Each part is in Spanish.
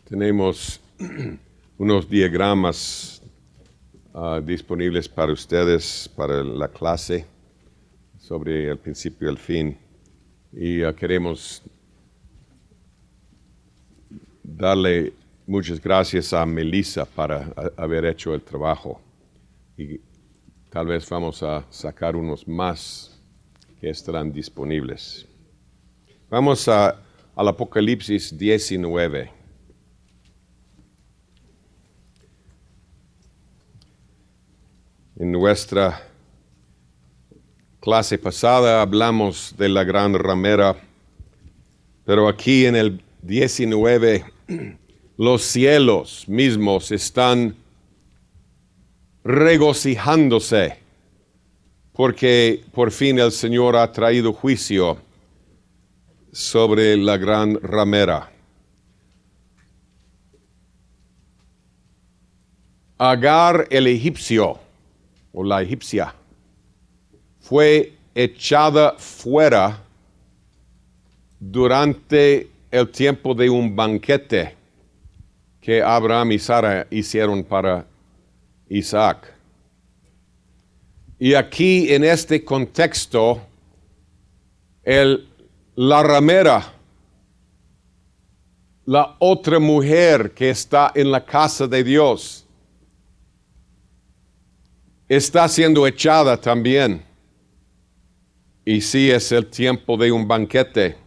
Tenemos unos diagramas disponibles para ustedes, para la clase, sobre el principio y el fin. Y queremos darle muchas gracias a Melissa para haber hecho el trabajo. Y tal vez vamos a sacar unos más que estarán disponibles. Vamos al Apocalipsis 19. En nuestra clase pasada hablamos de la gran ramera, pero aquí en el 19 los cielos mismos están regocijándose porque por fin el Señor ha traído juicio sobre la gran ramera. Agar el egipcio, o la egipcia, fue echada fuera durante el tiempo de un banquete que Abraham y Sara hicieron para Isaac. Y aquí en este contexto, la ramera, la otra mujer que está en la casa de Dios, está siendo echada también. Y sí, es el tiempo de un banquete.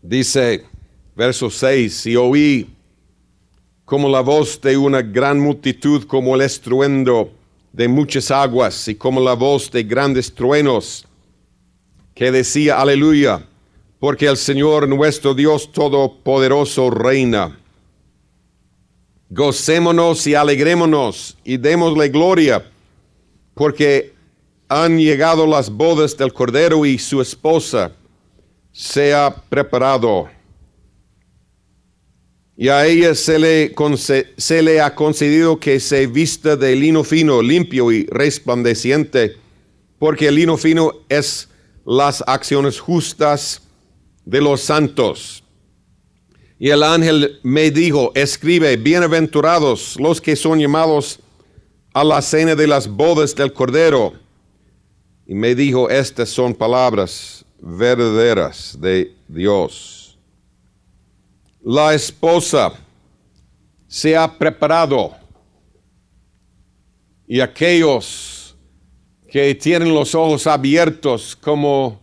Dice, verso 6, y oí como la voz de una gran multitud, como el estruendo de muchas aguas, y como la voz de grandes truenos, que decía, aleluya, porque el Señor nuestro Dios Todopoderoso reina. Gocémonos y alegrémonos y démosle gloria, porque han llegado las bodas del Cordero y su esposa se ha preparado. Y a ella se le ha concedido que se vista de lino fino, limpio y resplandeciente, porque el lino fino es las acciones justas de los santos. Y el ángel me dijo, escribe, bienaventurados los que son llamados a la cena de las bodas del Cordero. Y me dijo, estas son palabras verdaderas de Dios. La esposa se ha preparado, y aquellos que tienen los ojos abiertos, como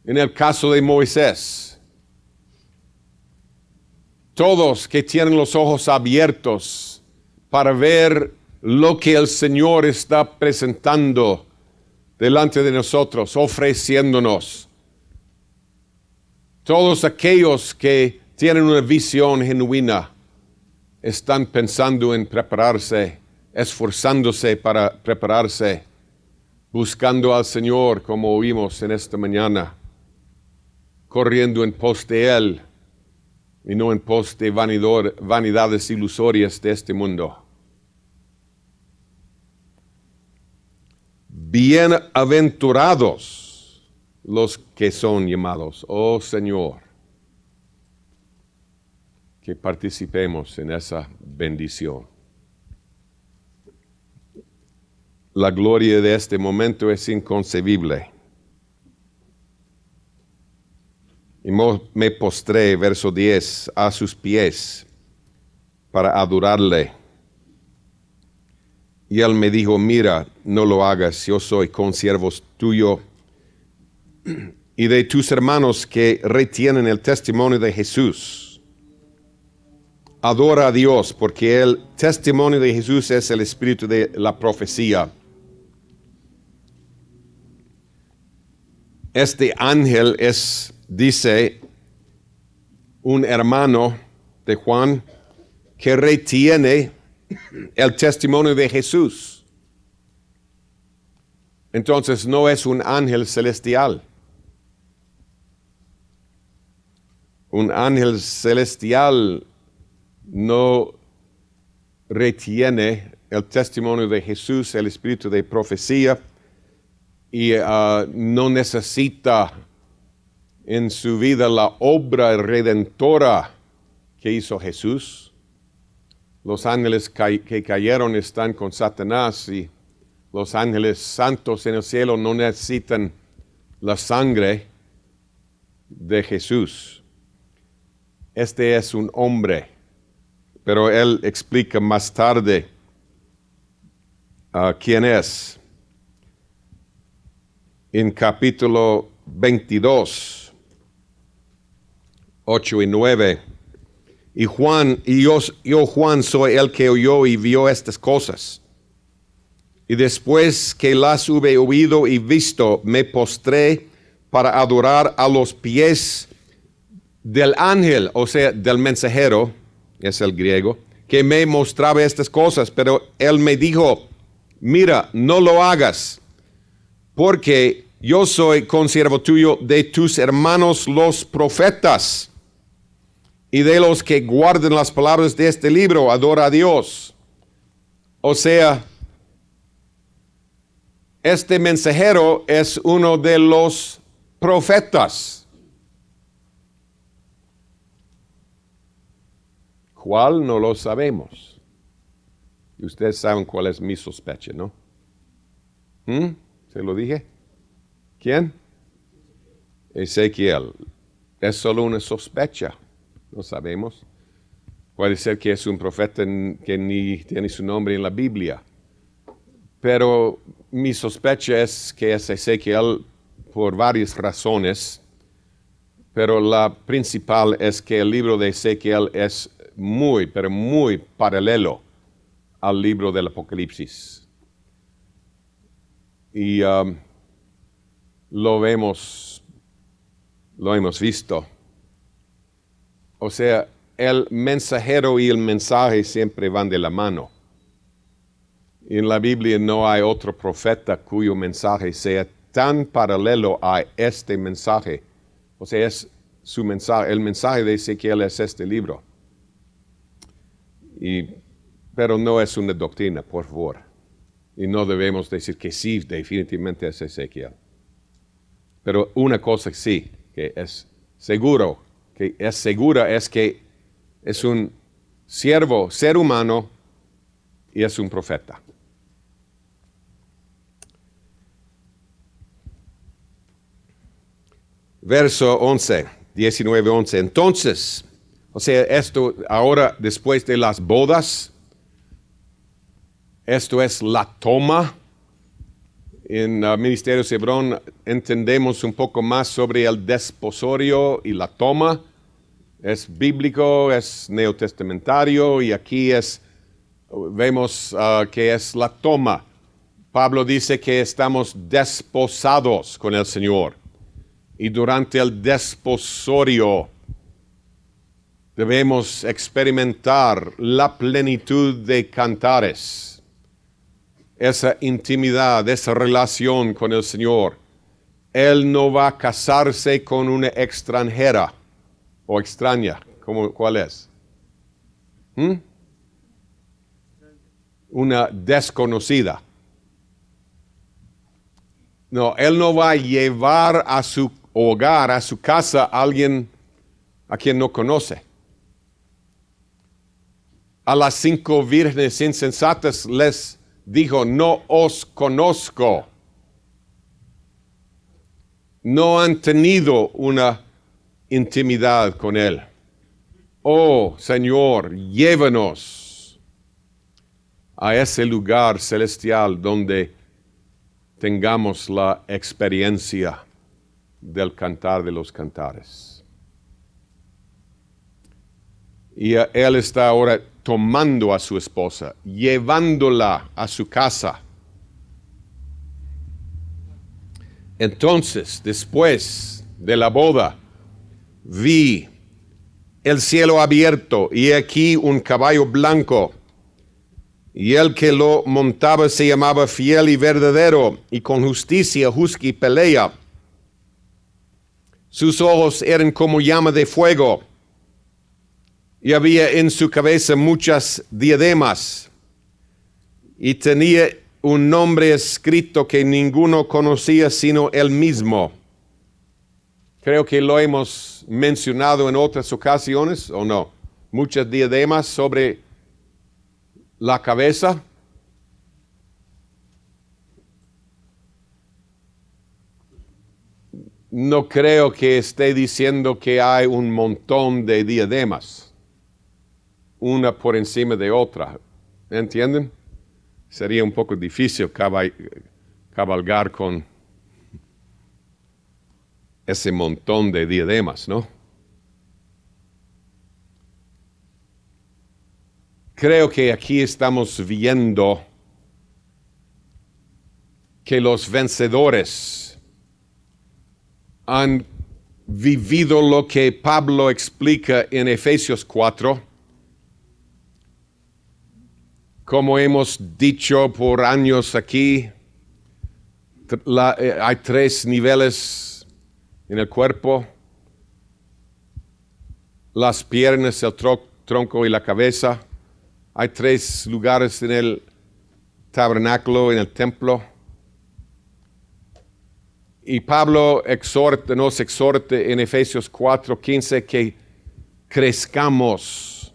en el caso de Moisés, todos que tienen los ojos abiertos para ver lo que el Señor está presentando delante de nosotros, ofreciéndonos. Todos aquellos que tienen una visión genuina están pensando en prepararse, esforzándose para prepararse, buscando al Señor, como oímos en esta mañana, corriendo en pos de Él, y no en pos de vanidades ilusorias de este mundo. Bienaventurados los que son llamados, oh Señor, que participemos en esa bendición. La gloria de este momento es inconcebible. Y me postré, verso 10, a sus pies para adorarle. Y él me dijo, mira, no lo hagas, yo soy consiervo tuyo y de tus hermanos que retienen el testimonio de Jesús. Adora a Dios, porque el testimonio de Jesús es el espíritu de la profecía. Este ángel dice, un hermano de Juan que retiene el testimonio de Jesús. Entonces no es un ángel celestial. Un ángel celestial no retiene el testimonio de Jesús, el espíritu de profecía, y no necesita en su vida la obra redentora que hizo Jesús. Los ángeles que cayeron están con Satanás y los ángeles santos en el cielo no necesitan la sangre de Jesús. Este es un hombre, pero él explica más tarde quién es. En capítulo 22, 8 y 9. Y yo Juan soy el que oyó y vio estas cosas. Y después que las hube oído y visto, me postré para adorar a los pies del ángel, o sea, del mensajero, es el griego, que me mostraba estas cosas. Pero él me dijo, mira, no lo hagas, porque yo soy consiervo tuyo de tus hermanos los profetas y de los que guardan las palabras de este libro, adora a Dios. O sea, este mensajero es uno de los profetas. ¿Cuál? No lo sabemos. Y ustedes saben cuál es mi sospecha, ¿no? ¿Se lo dije? ¿Quién? Ezequiel. Es solo una sospecha. No sabemos. Puede ser que es un profeta que ni tiene su nombre en la Biblia. Pero mi sospecha es que es Ezequiel por varias razones. Pero la principal es que el libro de Ezequiel es muy, pero muy paralelo al libro del Apocalipsis. Y lo hemos visto. O sea, el mensajero y el mensaje siempre van de la mano. En la Biblia no hay otro profeta cuyo mensaje sea tan paralelo a este mensaje. O sea, es su mensaje. El mensaje de Ezequiel es este libro. Pero no es una doctrina, por favor. Y no debemos decir que sí, definitivamente es Ezequiel. Pero una cosa sí, que es segura, es que es un siervo, ser humano, y es un profeta. Verso 11, 19, 11. Entonces, o sea, esto ahora después de las bodas, esto es la toma. En Ministerio Hebrón entendemos un poco más sobre el desposorio y la toma. Es bíblico, es neotestamentario y aquí vemos que es la toma. Pablo dice que estamos desposados con el Señor. Y durante el desposorio debemos experimentar la plenitud de cantares, esa intimidad, esa relación con el Señor. Él no va a casarse con una extranjera o extraña. ¿Cuál es? Una desconocida. No, Él no va a llevar a su hogar, a su casa, a alguien a quien no conoce. A las 5 vírgenes insensatas les dijo, no os conozco. No han tenido una intimidad con Él. Oh, Señor, llévanos a ese lugar celestial donde tengamos la experiencia del cantar de los cantares. Y Él está ahora tomando a su esposa, llevándola a su casa. Entonces, después de la boda, vi el cielo abierto y aquí un caballo blanco. Y el que lo montaba se llamaba Fiel y Verdadero, y con justicia juzga y pelea. Sus ojos eran como llama de fuego, y había en su cabeza muchas diademas, y tenía un nombre escrito que ninguno conocía sino él mismo. Creo que lo hemos mencionado en otras ocasiones, ¿o no? Muchos diademas sobre la cabeza. No creo que esté diciendo que hay un montón de diademas, una por encima de otra. ¿Entienden? Sería un poco difícil cabalgar con ese montón de diademas, ¿no? Creo que aquí estamos viendo que los vencedores han vivido lo que Pablo explica en Efesios 4. Como hemos dicho por años aquí, hay 3 niveles en el cuerpo: las piernas, el tronco y la cabeza. Hay 3 lugares en el tabernáculo, en el templo. Y Pablo nos exhorta en Efesios 4:15 que crezcamos.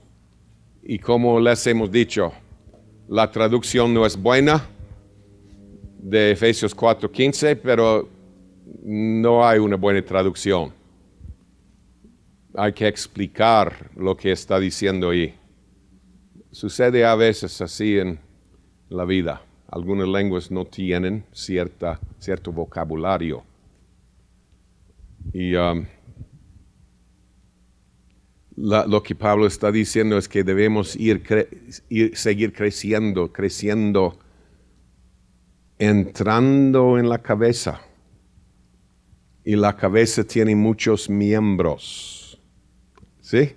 Y como les hemos dicho, la traducción no es buena de Efesios 4:15, pero no hay una buena traducción. Hay que explicar lo que está diciendo ahí. Sucede a veces así en la vida. Algunas lenguas no tienen cierto vocabulario. Y lo que Pablo está diciendo es que debemos seguir creciendo, entrando en la cabeza. Y la cabeza tiene muchos miembros. ¿Sí?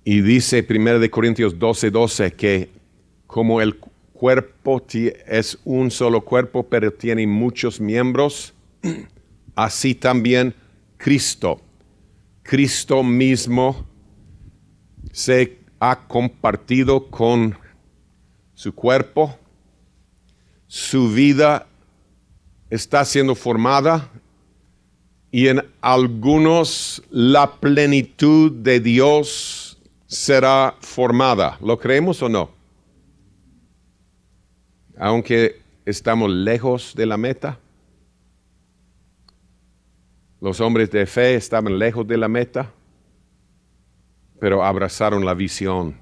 Y dice 1 Corintios 12:12 que como el cuerpo es un solo cuerpo, pero tiene muchos miembros, así también Cristo mismo se ha compartido con su cuerpo. Su vida está siendo formada y en algunos la plenitud de Dios será formada. ¿Lo creemos o no? Aunque estamos lejos de la meta. Los hombres de fe estaban lejos de la meta, pero abrazaron la visión,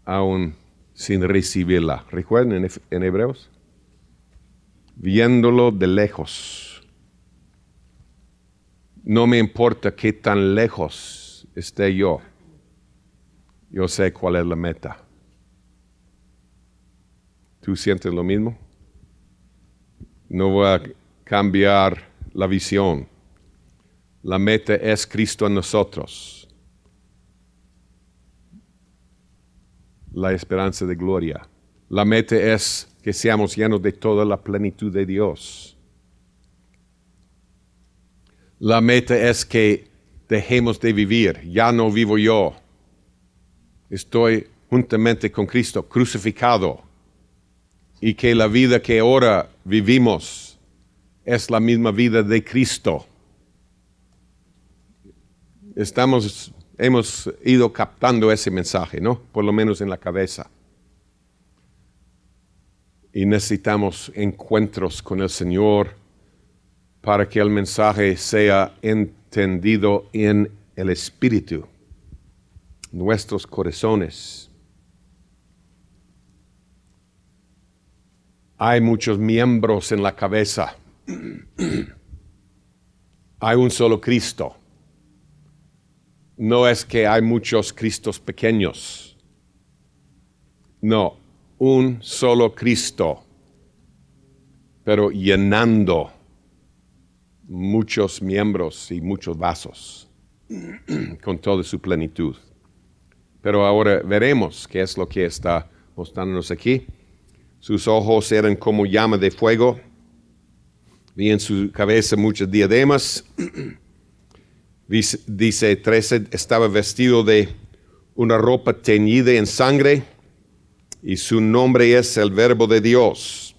aún sin recibirla. ¿Recuerdan en Hebreos? Viéndolo de lejos. No me importa qué tan lejos esté yo. Yo sé cuál es la meta. ¿Tú sientes lo mismo? No voy a cambiar la visión. La meta es Cristo en nosotros. La esperanza de gloria. La meta es que seamos llenos de toda la plenitud de Dios. La meta es que dejemos de vivir. Ya no vivo yo. Estoy juntamente con Cristo crucificado. Y que la vida que ahora vivimos es la misma vida de Cristo. Hemos ido captando ese mensaje, ¿no? Por lo menos en la cabeza. Y necesitamos encuentros con el Señor para que el mensaje sea entendido en el Espíritu, nuestros corazones. Hay muchos miembros en la cabeza. Hay un solo Cristo. No es que hay muchos Cristos pequeños. No, un solo Cristo, pero llenando muchos miembros y muchos vasos con toda su plenitud. Pero ahora veremos qué es lo que está mostrándonos aquí. Sus ojos eran como llama de fuego. Vi en su cabeza muchos diademas. Dice 13, estaba vestido de una ropa teñida en sangre y su nombre es el Verbo de Dios.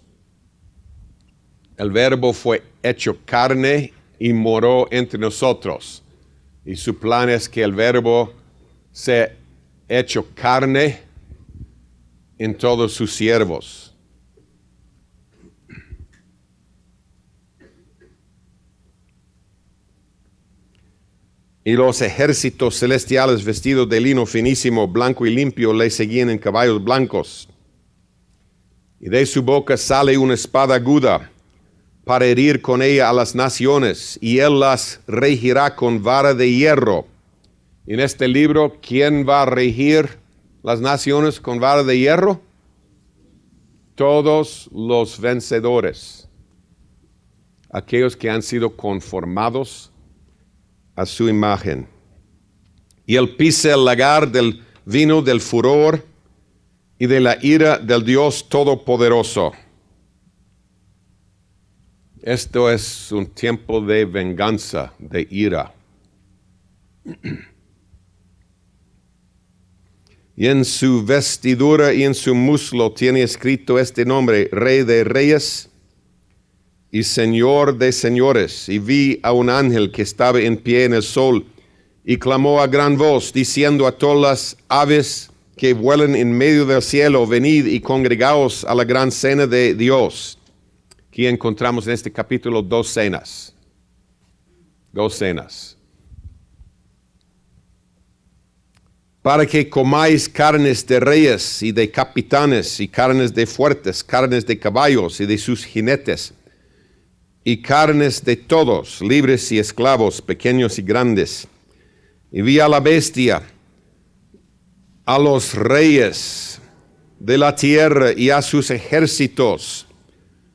El Verbo fue hecho carne y moró entre nosotros. Y su plan es que el Verbo sea hecho carne en todos sus siervos. Y los ejércitos celestiales vestidos de lino finísimo, blanco y limpio, le seguían en caballos blancos. Y de su boca sale una espada aguda para herir con ella a las naciones, y él las regirá con vara de hierro. En este libro, ¿quién va a regir las naciones con vara de hierro? Todos los vencedores, aquellos que han sido conformados a su imagen. Y él pisa el lagar del vino del furor y de la ira del Dios Todopoderoso. Esto es un tiempo de venganza, de ira. Y en su vestidura y en su muslo tiene escrito este nombre: Rey de Reyes y Señor de Señores. Y vi a un ángel que estaba en pie en el sol y clamó a gran voz, diciendo a todas las aves que vuelan en medio del cielo: venid y congregaos a la gran cena de Dios. Aquí encontramos en este capítulo dos cenas. Para que comáis carnes de reyes y de capitanes, y carnes de fuertes, carnes de caballos y de sus jinetes, y carnes de todos, libres y esclavos, pequeños y grandes. Y vi a la bestia, a los reyes de la tierra y a sus ejércitos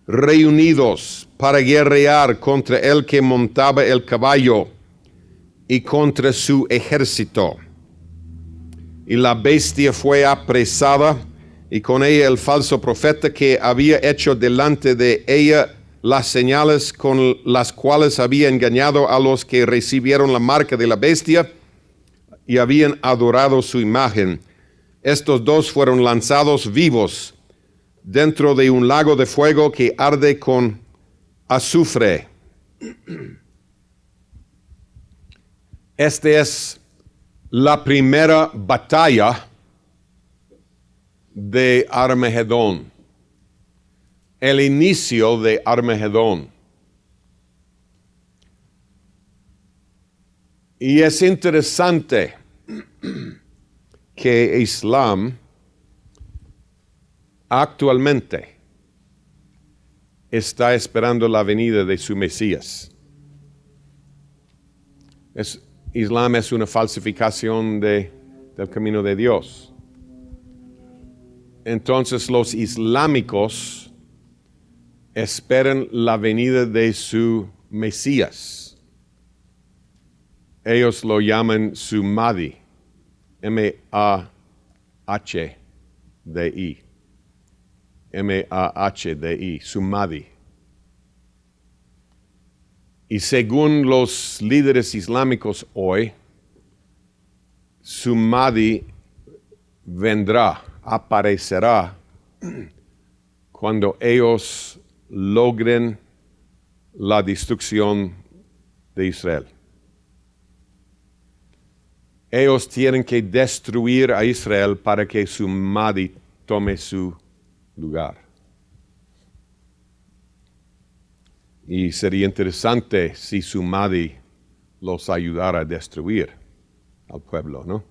reunidos para guerrear contra el que montaba el caballo y contra su ejército. Y la bestia fue apresada, y con ella el falso profeta que había hecho delante de ella las señales con las cuales había engañado a los que recibieron la marca de la bestia y habían adorado su imagen. Estos dos fueron lanzados vivos dentro de un lago de fuego que arde con azufre. Esta es la primera batalla de Armagedón, el inicio de Armagedón. Y es interesante que Islam actualmente está esperando la venida de su Mesías. Islam es una falsificación del camino de Dios. Entonces los islámicos esperan la venida de su Mesías. Ellos lo llaman su Mahdi, M-A-H-D-I. M-A-H-D-I, su Mahdi. Y según los líderes islámicos hoy, su Mahdi vendrá, aparecerá cuando ellos logren la destrucción de Israel. Ellos tienen que destruir a Israel para que su Mahdi tome su lugar. Y sería interesante si su Mahdi los ayudara a destruir al pueblo, ¿no?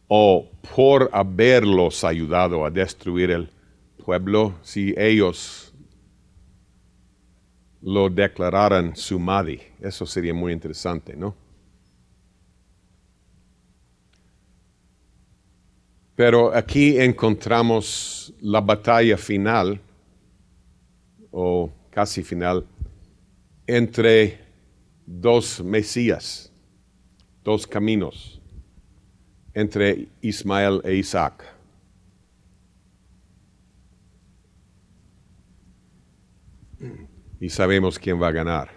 O por haberlos ayudado a destruir el pueblo, si ellos lo declararan su Mahdi. Eso sería muy interesante, ¿no? Pero aquí encontramos la batalla final, o casi final, entre dos Mesías, dos caminos, entre Ismael e Isaac. Y sabemos quién va a ganar.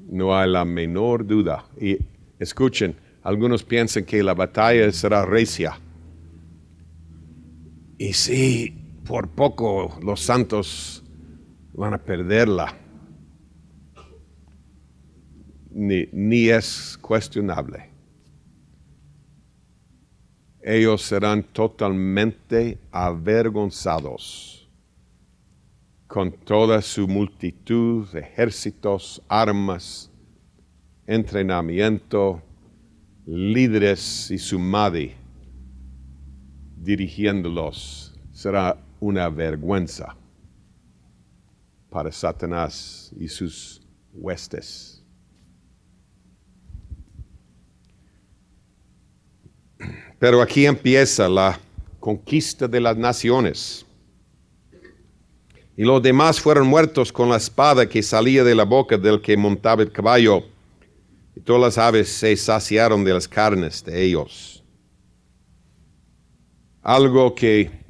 No hay la menor duda. Y escuchen, algunos piensan que la batalla será recia. Y sí, por poco los santos van a perderla. Ni es cuestionable. Ellos serán totalmente avergonzados con toda su multitud de ejércitos, armas, entrenamiento, líderes y su madre dirigiéndolos. Será una vergüenza para Satanás y sus huestes. Pero aquí empieza la conquista de las naciones. Y los demás fueron muertos con la espada que salía de la boca del que montaba el caballo. Y todas las aves se saciaron de las carnes de ellos. Algo que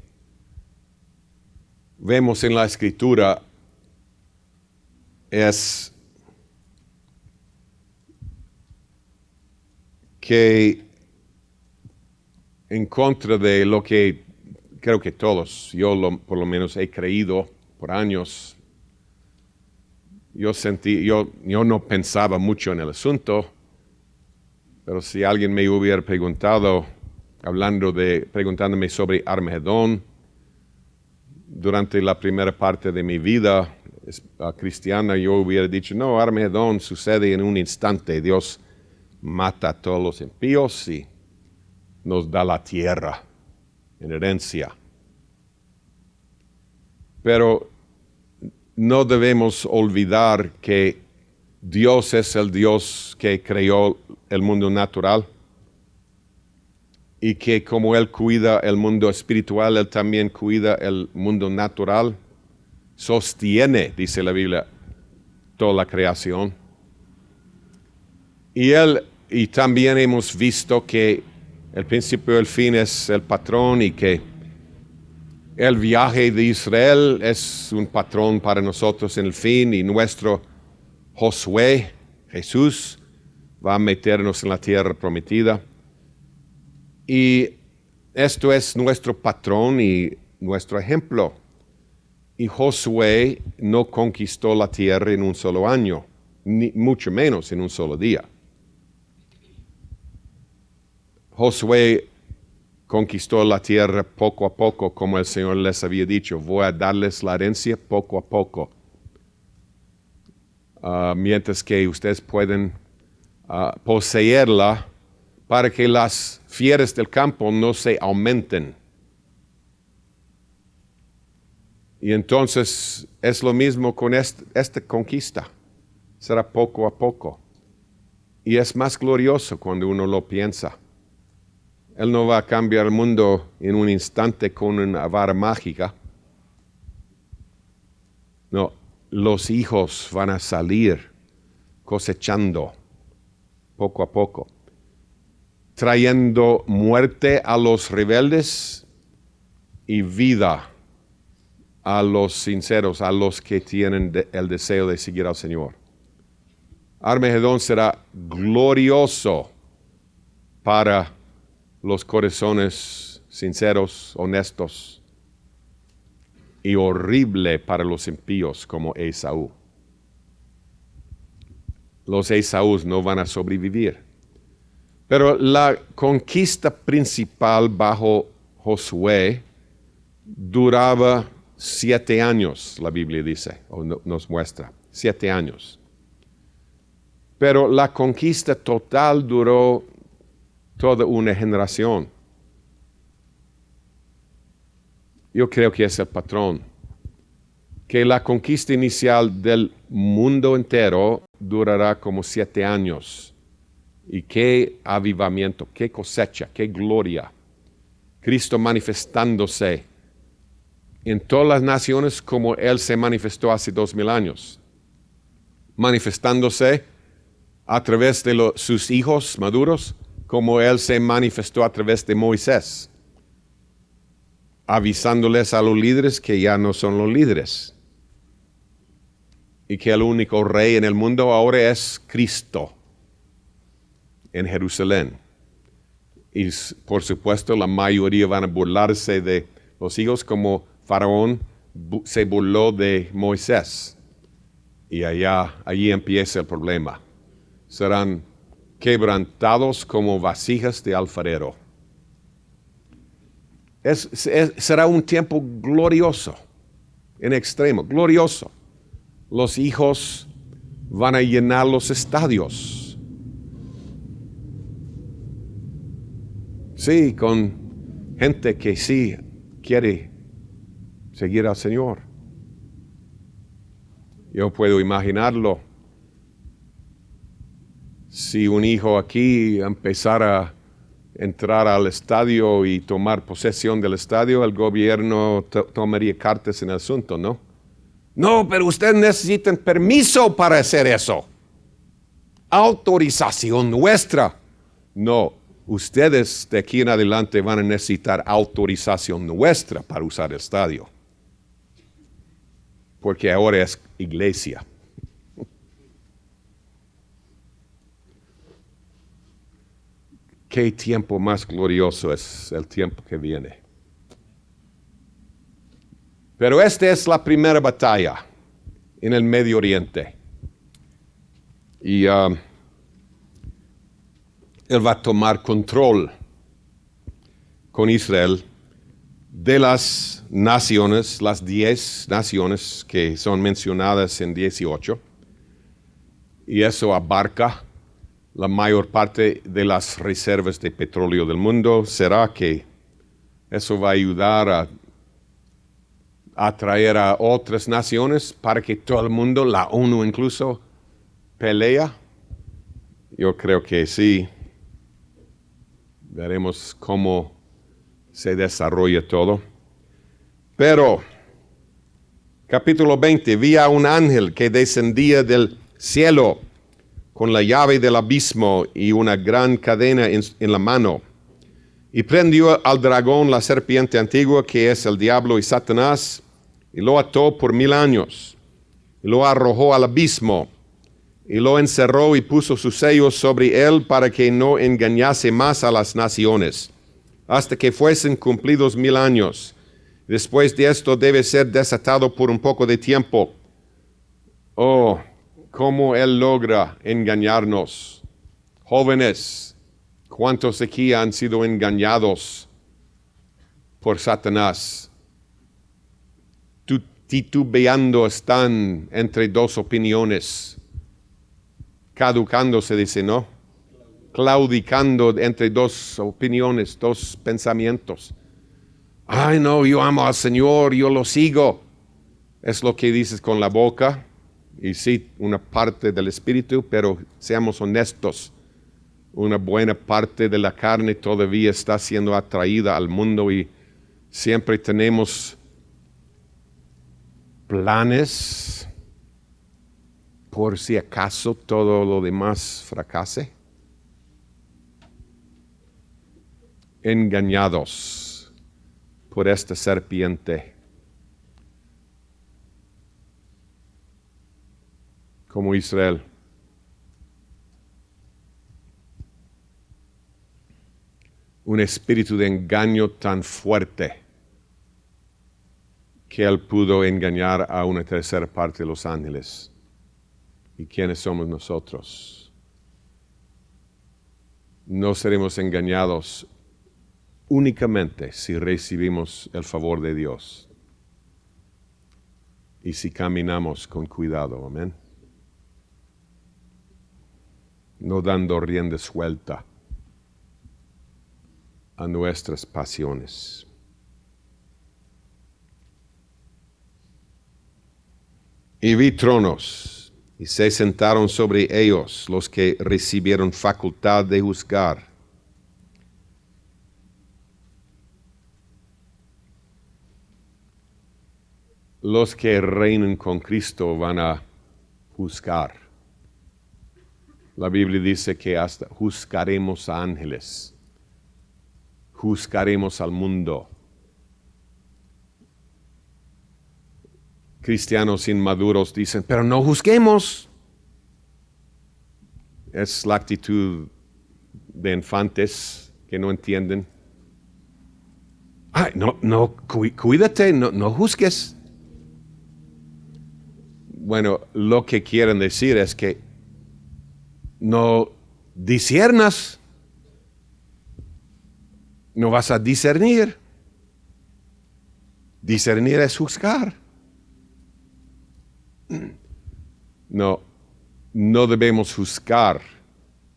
vemos en la Escritura es que en contra de lo que creo que todos, por lo menos he creído por años, yo no pensaba mucho en el asunto, pero si alguien me hubiera preguntado, preguntándome sobre Armagedón, durante la primera parte de mi vida cristiana, yo hubiera dicho, no, Armagedón sucede en un instante. Dios mata a todos los impíos y nos da la tierra en herencia. Pero no debemos olvidar que Dios es el Dios que creó el mundo natural y que como Él cuida el mundo espiritual, Él también cuida el mundo natural. Sostiene, dice la Biblia, toda la creación. Y también hemos visto que el principio y el fin es el patrón y que el viaje de Israel es un patrón para nosotros en el fin y nuestro Josué, Jesús, va a meternos en la tierra prometida. Y esto es nuestro patrón y nuestro ejemplo. Y Josué no conquistó la tierra en un solo año, ni mucho menos en un solo día. Josué conquistó la tierra poco a poco, como el Señor les había dicho. Voy a darles la herencia poco a poco. Mientras que ustedes pueden poseerla para que las fieras del campo no se aumenten. Y entonces es lo mismo con esta conquista. Será poco a poco. Y es más glorioso cuando uno lo piensa. Él no va a cambiar el mundo en un instante con una vara mágica. No, los hijos van a salir cosechando poco a poco, trayendo muerte a los rebeldes y vida a los sinceros, a los que tienen el deseo de seguir al Señor. Armagedón será glorioso para los corazones sinceros, honestos, y horrible para los impíos como Esaú. Los Esaús no van a sobrevivir. Pero la conquista principal bajo Josué duraba 7 años, la Biblia dice, o nos muestra, 7 años. Pero la conquista total duró toda una generación. Yo creo que es el patrón. Que la conquista inicial del mundo entero durará como 7 años. Y qué avivamiento, qué cosecha, qué gloria. Cristo manifestándose en todas las naciones como Él se manifestó hace 2000 años. Manifestándose a través de sus hijos maduros, como Él se manifestó a través de Moisés, avisándoles a los líderes que ya no son los líderes y que el único rey en el mundo ahora es Cristo en Jerusalén. Y por supuesto la mayoría van a burlarse de los hijos como Faraón se burló de Moisés. Y allí empieza el problema. Serán quebrantados como vasijas de alfarero. Será un tiempo glorioso, en extremo, glorioso. Los hijos van a llenar los estadios. Sí, con gente que sí quiere seguir al Señor. Yo puedo imaginarlo. Si un hijo aquí empezara a entrar al estadio y tomar posesión del estadio, el gobierno tomaría cartas en el asunto, ¿no? No, pero ustedes necesitan permiso para hacer eso. Autorización nuestra. No, ustedes de aquí en adelante van a necesitar autorización nuestra para usar el estadio. Porque ahora es iglesia. Qué tiempo más glorioso es el tiempo que viene. Pero esta es la primera batalla en el Medio Oriente. Y él va a tomar control con Israel de las naciones, las 10 naciones que son mencionadas en 18. Y eso abarca la mayor parte de las reservas de petróleo del mundo. ¿Será que eso va a ayudar a atraer a otras naciones para que todo el mundo, la ONU incluso, pelea? Yo creo que sí. Veremos cómo se desarrolla todo. Pero, capítulo 20, vi a un ángel que descendía del cielo con la llave del abismo y una gran cadena en la mano. Y prendió al dragón, la serpiente antigua, que es el diablo y Satanás, y lo ató por 1000 años. Y lo arrojó al abismo, y lo encerró y puso sus sellos sobre él para que no engañase más a las naciones, hasta que fuesen cumplidos 1000 años. Después de esto debe ser desatado por un poco de tiempo. Oh, cómo él logra engañarnos. Jóvenes, ¿cuántos aquí han sido engañados por Satanás? Titubeando están entre dos opiniones. Caducando se dice, ¿no? Claudicando entre dos opiniones, dos pensamientos. Ay, no, yo amo al Señor, yo lo sigo. Es lo que dices con la boca. Y sí, una parte del espíritu, pero seamos honestos. Una buena parte de la carne todavía está siendo atraída al mundo y siempre tenemos planes por si acaso todo lo demás fracase. Engañados por esta serpiente. Como Israel. Un espíritu de engaño tan fuerte que él pudo engañar a una tercera parte de los ángeles. ¿Y quiénes somos nosotros? No seremos engañados únicamente si recibimos el favor de Dios y si caminamos con cuidado, amén. No dando rienda suelta a nuestras pasiones. Y vi tronos, y se sentaron sobre ellos los que recibieron facultad de juzgar. Los que reinan con Cristo van a juzgar. La Biblia dice que hasta juzgaremos a ángeles, juzgaremos al mundo. Cristianos inmaduros dicen, pero no juzguemos. Es la actitud de infantes que no entienden. Ay, cuídate, no juzgues. Bueno, lo que quieren decir es que no disiernas, no vas a discernir. Discernir es juzgar. No debemos juzgar.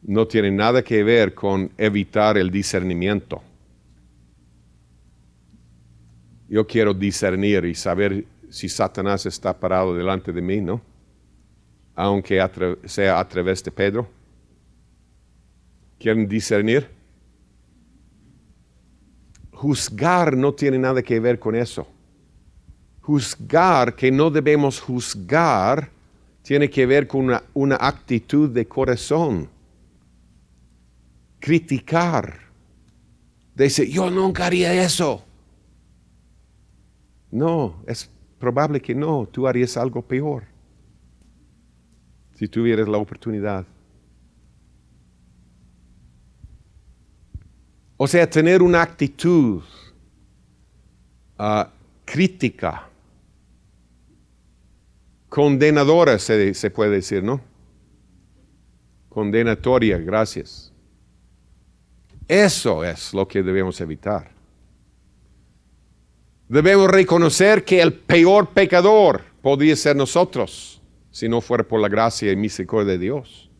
No tiene nada que ver con evitar el discernimiento. Yo quiero discernir y saber si Satanás está parado delante de mí, ¿no? Aunque sea a través de Pedro. ¿Quieren discernir? Juzgar no tiene nada que ver con eso. Juzgar, que no debemos juzgar, tiene que ver con una actitud de corazón. Criticar. Decir, yo nunca haría eso. No, es probable que no. Tú harías algo peor si tuvieras la oportunidad. O sea, tener una actitud crítica, condenadora, se puede decir, ¿no? Condenatoria, gracias. Eso es lo que debemos evitar. Debemos reconocer que el peor pecador podría ser nosotros, si no fuera por la gracia y misericordia de Dios.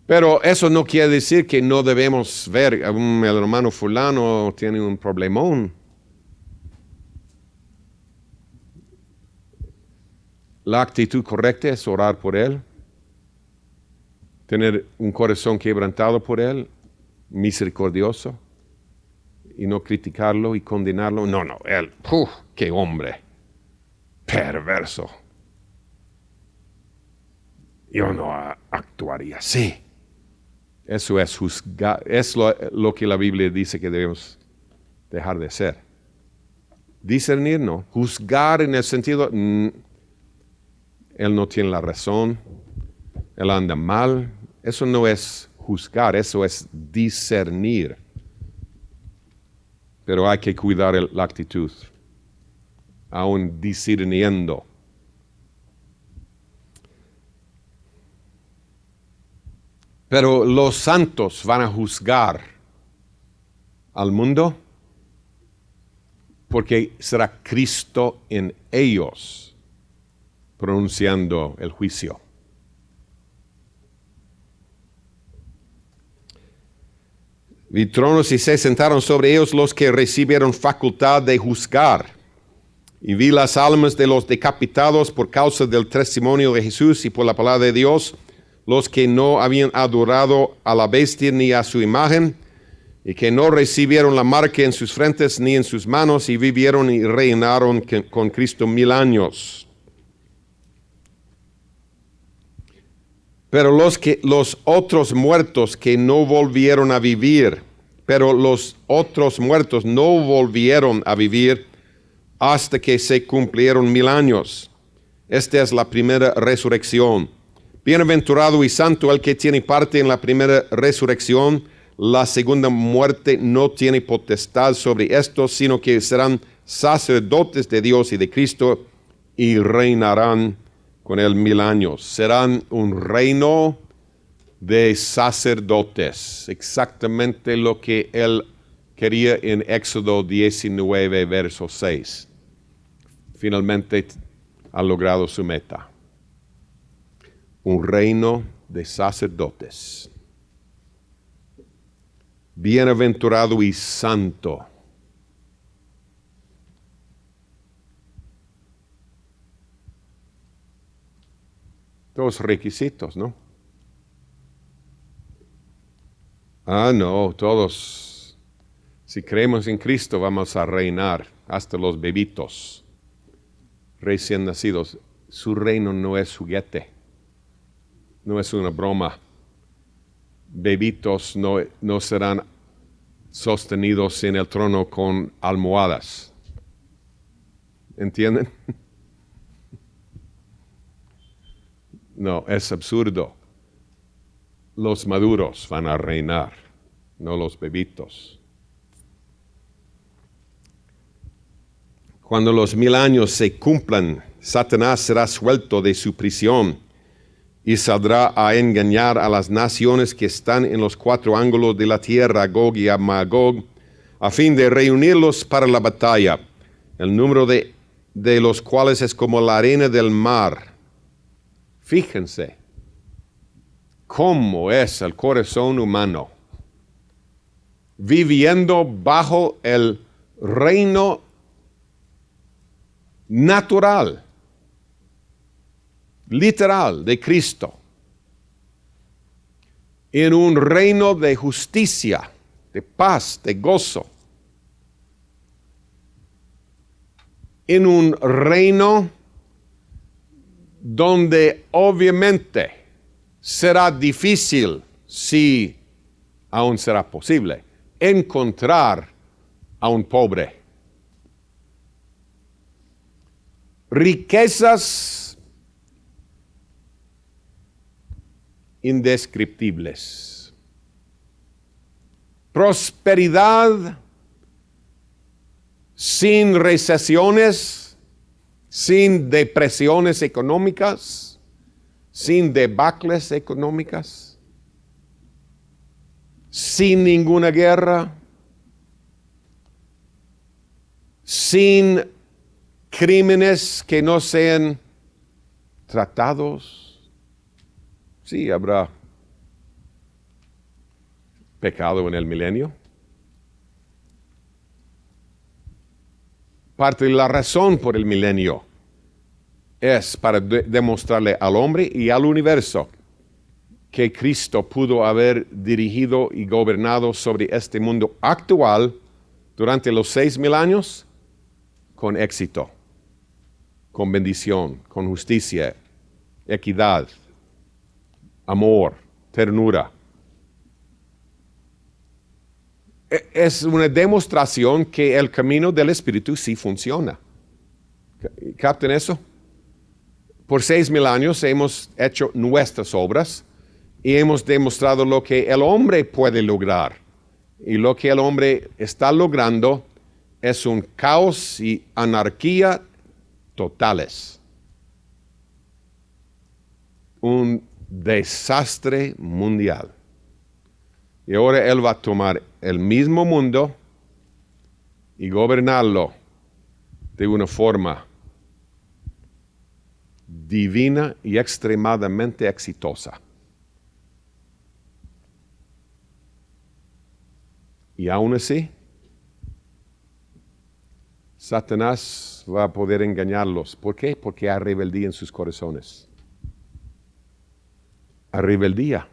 Pero eso no quiere decir que no debemos ver el hermano fulano tiene un problemón. La actitud correcta es orar por él, tener un corazón quebrantado por él, misericordioso, y no criticarlo y condenarlo. No, él, qué hombre perverso. Yo no actuaría así. Eso es juzgar, es lo que la Biblia dice que debemos dejar de hacer. Discernir no, juzgar en el sentido, él no tiene la razón, él anda mal. Eso no es juzgar, eso es discernir. Pero hay que cuidar la actitud, aún discerniendo. Pero los santos van a juzgar al mundo porque será Cristo en ellos pronunciando el juicio. Vi tronos y se sentaron sobre ellos los que recibieron facultad de juzgar. Y vi las almas de los decapitados por causa del testimonio de Jesús y por la palabra de Dios, los que no habían adorado a la bestia ni a su imagen, y que no recibieron la marca en sus frentes ni en sus manos, y vivieron y reinaron con Cristo 1000 años. Pero los otros muertos que no volvieron a vivir, hasta que se cumplieron 1000 años. Esta es la primera resurrección. Bienaventurado y santo el que tiene parte en la primera resurrección. La segunda muerte no tiene potestad sobre estos, sino que serán sacerdotes de Dios y de Cristo y reinarán con él 1000 años. Serán un reino de sacerdotes, exactamente lo que él quería en Éxodo 19, verso 6. Finalmente ha logrado su meta. Un reino de sacerdotes. Bienaventurado y santo. Todos requisitos, ¿no? No, todos. Si creemos en Cristo vamos a reinar, hasta los bebitos recién nacidos. Su reino no es juguete, no es una broma. Bebitos no serán sostenidos en el trono con almohadas. ¿Entienden? No, es absurdo. Los maduros van a reinar no los bebitos. Cuando los 1000 años se cumplan, Satanás será suelto de su prisión y saldrá a engañar a las naciones que están en los 4 ángulos de la tierra, Gog y Magog, a fin de reunirlos para la batalla, el número de los cuales es como la arena del mar. Fíjense cómo es el corazón humano, viviendo bajo el reino natural, literal de Cristo, en un reino de justicia, de paz, de gozo, en un reino donde obviamente será difícil, si aún será posible, encontrar a un pobre. Riquezas indescriptibles. Prosperidad sin recesiones, sin depresiones económicas, sin debacles económicas, sin ninguna guerra, sin crímenes que no sean tratados. Sí, habrá pecado en el milenio. Parte de la razón por el milenio es para demostrarle al hombre y al universo que Cristo pudo haber dirigido y gobernado sobre este mundo actual durante los 6000 años con éxito, con bendición, con justicia, equidad, amor, ternura. Es una demostración que el camino del Espíritu sí funciona. ¿Captan eso? Por 6000 años hemos hecho nuestras obras y hemos demostrado lo que el hombre puede lograr. Y lo que el hombre está logrando es un caos y anarquía totales. Un desastre mundial. Y ahora Él va a tomar el mismo mundo y gobernarlo de una forma divina y extremadamente exitosa. Y aún así, Satanás va a poder engañarlos. ¿Por qué? Porque hay rebeldía en sus corazones. Hay rebeldía.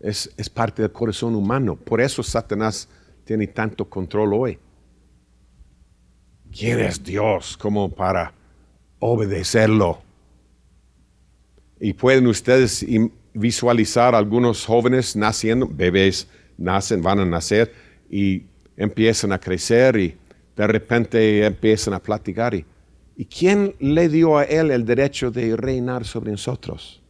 Es parte del corazón humano. Por eso Satanás tiene tanto control hoy. ¿Quién es Dios como para obedecerlo? Y pueden ustedes visualizar algunos jóvenes naciendo, bebés nacen, van a nacer y empiezan a crecer y de repente empiezan a platicar. ¿Y quién le dio a él el derecho de reinar sobre nosotros?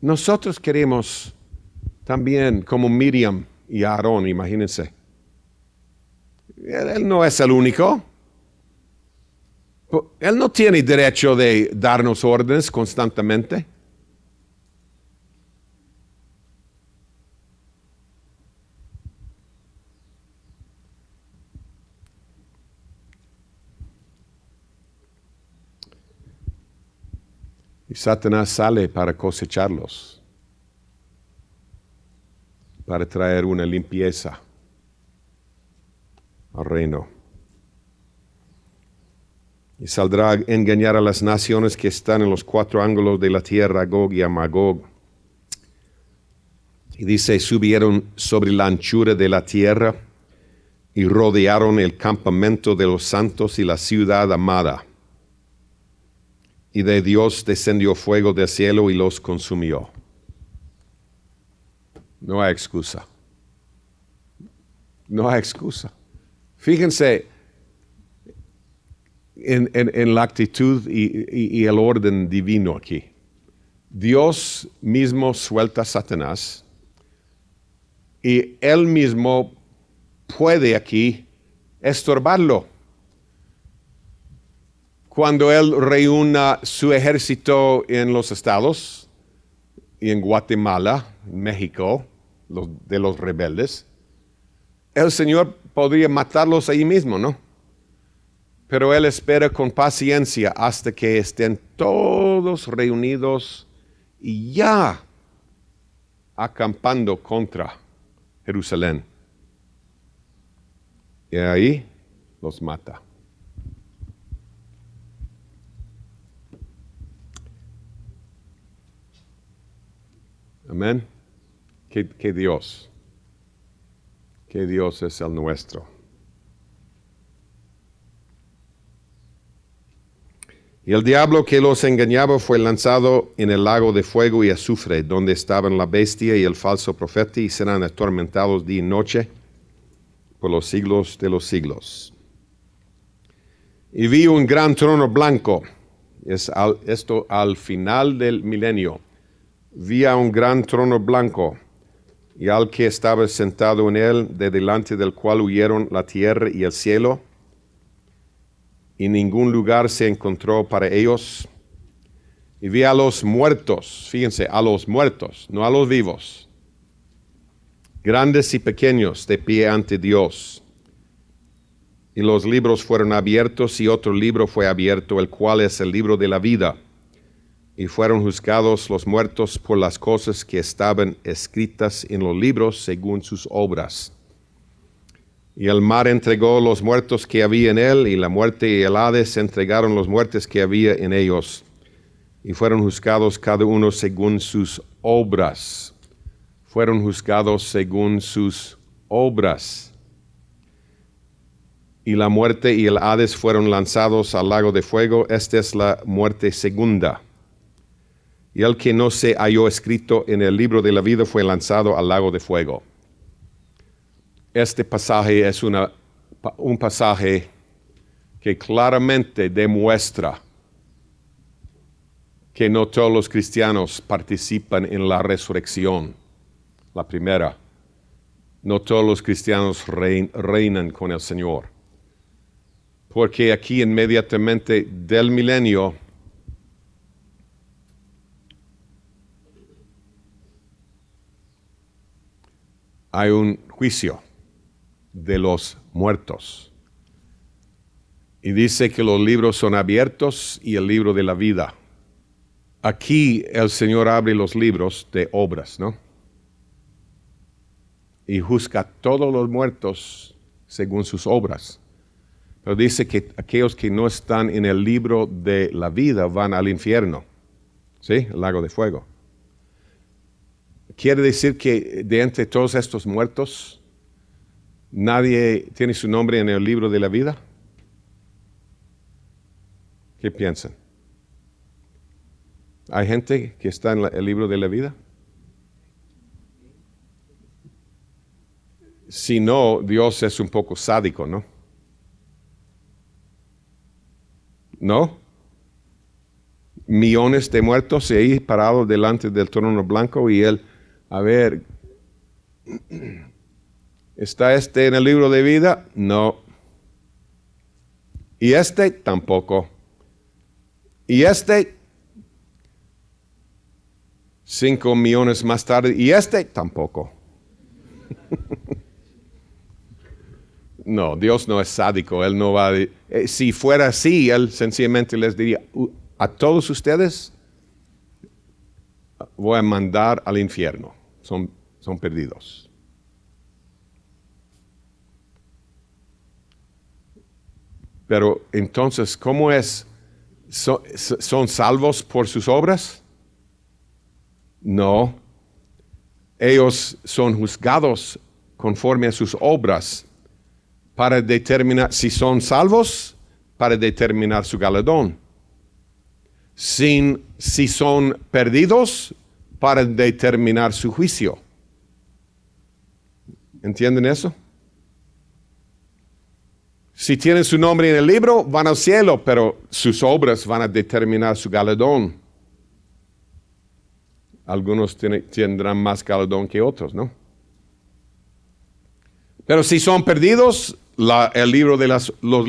Nosotros queremos también, como Miriam y Aarón, imagínense. Él no es el único. Él no tiene derecho de darnos órdenes constantemente. Y Satanás sale para cosecharlos, para traer una limpieza al reino. Y saldrá a engañar a las naciones que están en los 4 ángulos de la tierra, Gog y Magog. Y dice, subieron sobre la anchura de la tierra y rodearon el campamento de los santos y la ciudad amada. Y de Dios descendió fuego del cielo y los consumió. No hay excusa. No hay excusa. Fíjense en la actitud y el orden divino aquí. Dios mismo suelta a Satanás y él mismo puede aquí estorbarlo. Cuando él reúna su ejército en los estados y en Guatemala, México, de los rebeldes, el Señor podría matarlos ahí mismo, ¿no? Pero él espera con paciencia hasta que estén todos reunidos y ya acampando contra Jerusalén. Y ahí los mata. Amén. ¿Qué Dios? ¿Qué Dios es el nuestro? Y el diablo que los engañaba fue lanzado en el lago de fuego y azufre, donde estaban la bestia y el falso profeta, y serán atormentados día y noche por los siglos de los siglos. Y vi un gran trono blanco. Esto al final del milenio. Vi a un gran trono blanco, y al que estaba sentado en él, de delante del cual huyeron la tierra y el cielo, y ningún lugar se encontró para ellos. Y vi a los muertos, fíjense, a los muertos, no a los vivos, grandes y pequeños, de pie ante Dios. Y los libros fueron abiertos, y otro libro fue abierto, el cual es el libro de la vida. Y fueron juzgados los muertos por las cosas que estaban escritas en los libros según sus obras. Y el mar entregó los muertos que había en él, y la muerte y el Hades entregaron los muertos que había en ellos. Y fueron juzgados cada uno según sus obras. Fueron juzgados según sus obras. Y la muerte y el Hades fueron lanzados al lago de fuego. Esta es la muerte segunda. Y el que no se halló escrito en el libro de la vida fue lanzado al lago de fuego. Este pasaje es un pasaje que claramente demuestra que no todos los cristianos participan en la resurrección, la primera. No todos los cristianos reinan con el Señor. Porque aquí inmediatamente del milenio hay un juicio de los muertos. Y dice que los libros son abiertos y el libro de la vida. Aquí el Señor abre los libros de obras, ¿no? Y juzga a todos los muertos según sus obras. Pero dice que aquellos que no están en el libro de la vida van al infierno, ¿sí? El lago de fuego. Quiere decir que de entre todos estos muertos, nadie tiene su nombre en el libro de la vida. ¿Qué piensan? ¿Hay gente que está en el libro de la vida? Si no, Dios es un poco sádico, ¿no? ¿No? Millones de muertos ahí parados delante del trono blanco y él, a ver, ¿está este en el libro de vida? No. Y este tampoco. Y este 5 millones más tarde. Y este tampoco. No, Dios no es sádico. Él no va a... si fuera así, Él sencillamente les diría, a todos ustedes voy a mandar al infierno. Son perdidos. Pero entonces, ¿cómo es? ¿Son salvos por sus obras? No. Ellos son juzgados conforme a sus obras para determinar si son salvos, para determinar su galardón. Si son perdidos, para determinar su juicio. ¿Entienden eso? Si tienen su nombre en el libro, van al cielo, pero sus obras van a determinar su galardón. Algunos tendrán más galardón que otros, ¿no? Pero si son perdidos, los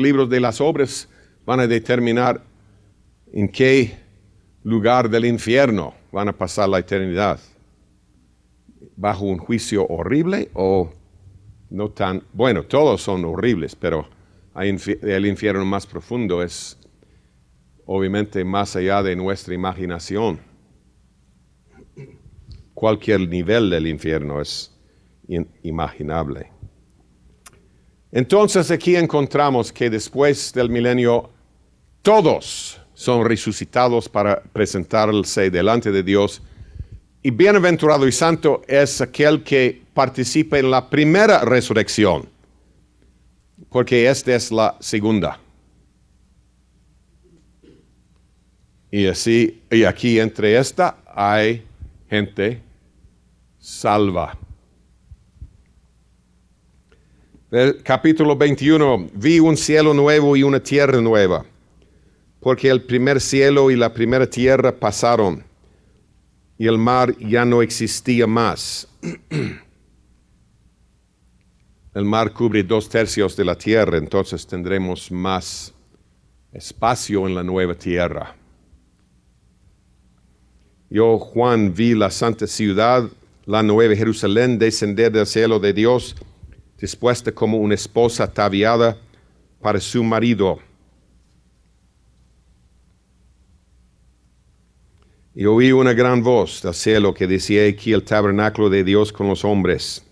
libros de las obras van a determinar en qué lugar del infierno van a pasar la eternidad. ¿Bajo un juicio horrible o no tan? Bueno, todos son horribles, pero el infierno más profundo es obviamente más allá de nuestra imaginación. Cualquier nivel del infierno es inimaginable. Entonces aquí encontramos que después del milenio todos son resucitados para presentarse delante de Dios. Y bienaventurado y santo es aquel que participa en la primera resurrección, porque esta es la segunda. Y aquí entre esta hay gente salva. El capítulo 21, vi un cielo nuevo y una tierra nueva, porque el primer cielo y la primera tierra pasaron, y el mar ya no existía más. El mar cubre 2/3 de la tierra, entonces tendremos más espacio en la nueva tierra. Yo, Juan, vi la santa ciudad, la nueva Jerusalén, descender del cielo de Dios, dispuesta como una esposa ataviada para su marido. Y oí una gran voz del cielo que decía: aquí el tabernáculo de Dios con los hombres,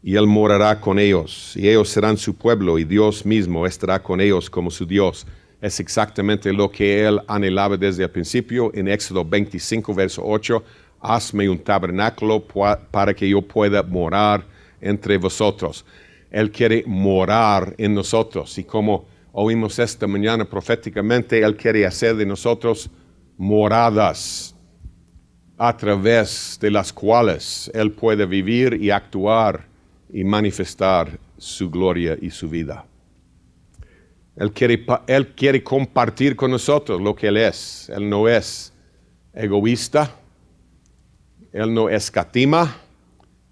y Él morará con ellos, y ellos serán su pueblo, y Dios mismo estará con ellos como su Dios. Es exactamente lo que Él anhelaba desde el principio. En Éxodo 25, verso 8, hazme un tabernáculo para que yo pueda morar entre vosotros. Él quiere morar en nosotros, y como oímos esta mañana proféticamente, Él quiere hacer de nosotros moradas a través de las cuales Él puede vivir y actuar y manifestar su gloria y su vida. Él quiere compartir con nosotros lo que Él es. Él no es egoísta, Él no escatima,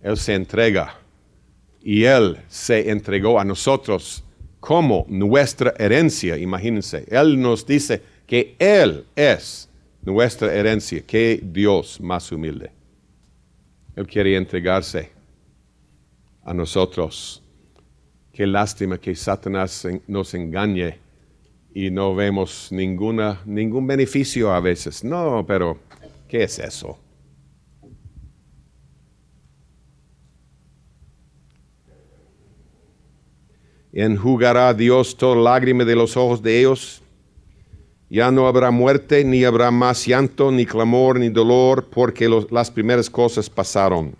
Él se entrega. Y Él se entregó a nosotros como nuestra herencia, imagínense. Él nos dice que Él es nuestra herencia. Qué Dios más humilde. Él quiere entregarse a nosotros. Qué lástima que Satanás nos engañe y no vemos ningún beneficio a veces. No, pero ¿qué es eso? Enjugará Dios toda lágrima de los ojos de ellos. Ya no habrá muerte, ni habrá más llanto, ni clamor, ni dolor, porque las primeras cosas pasaron.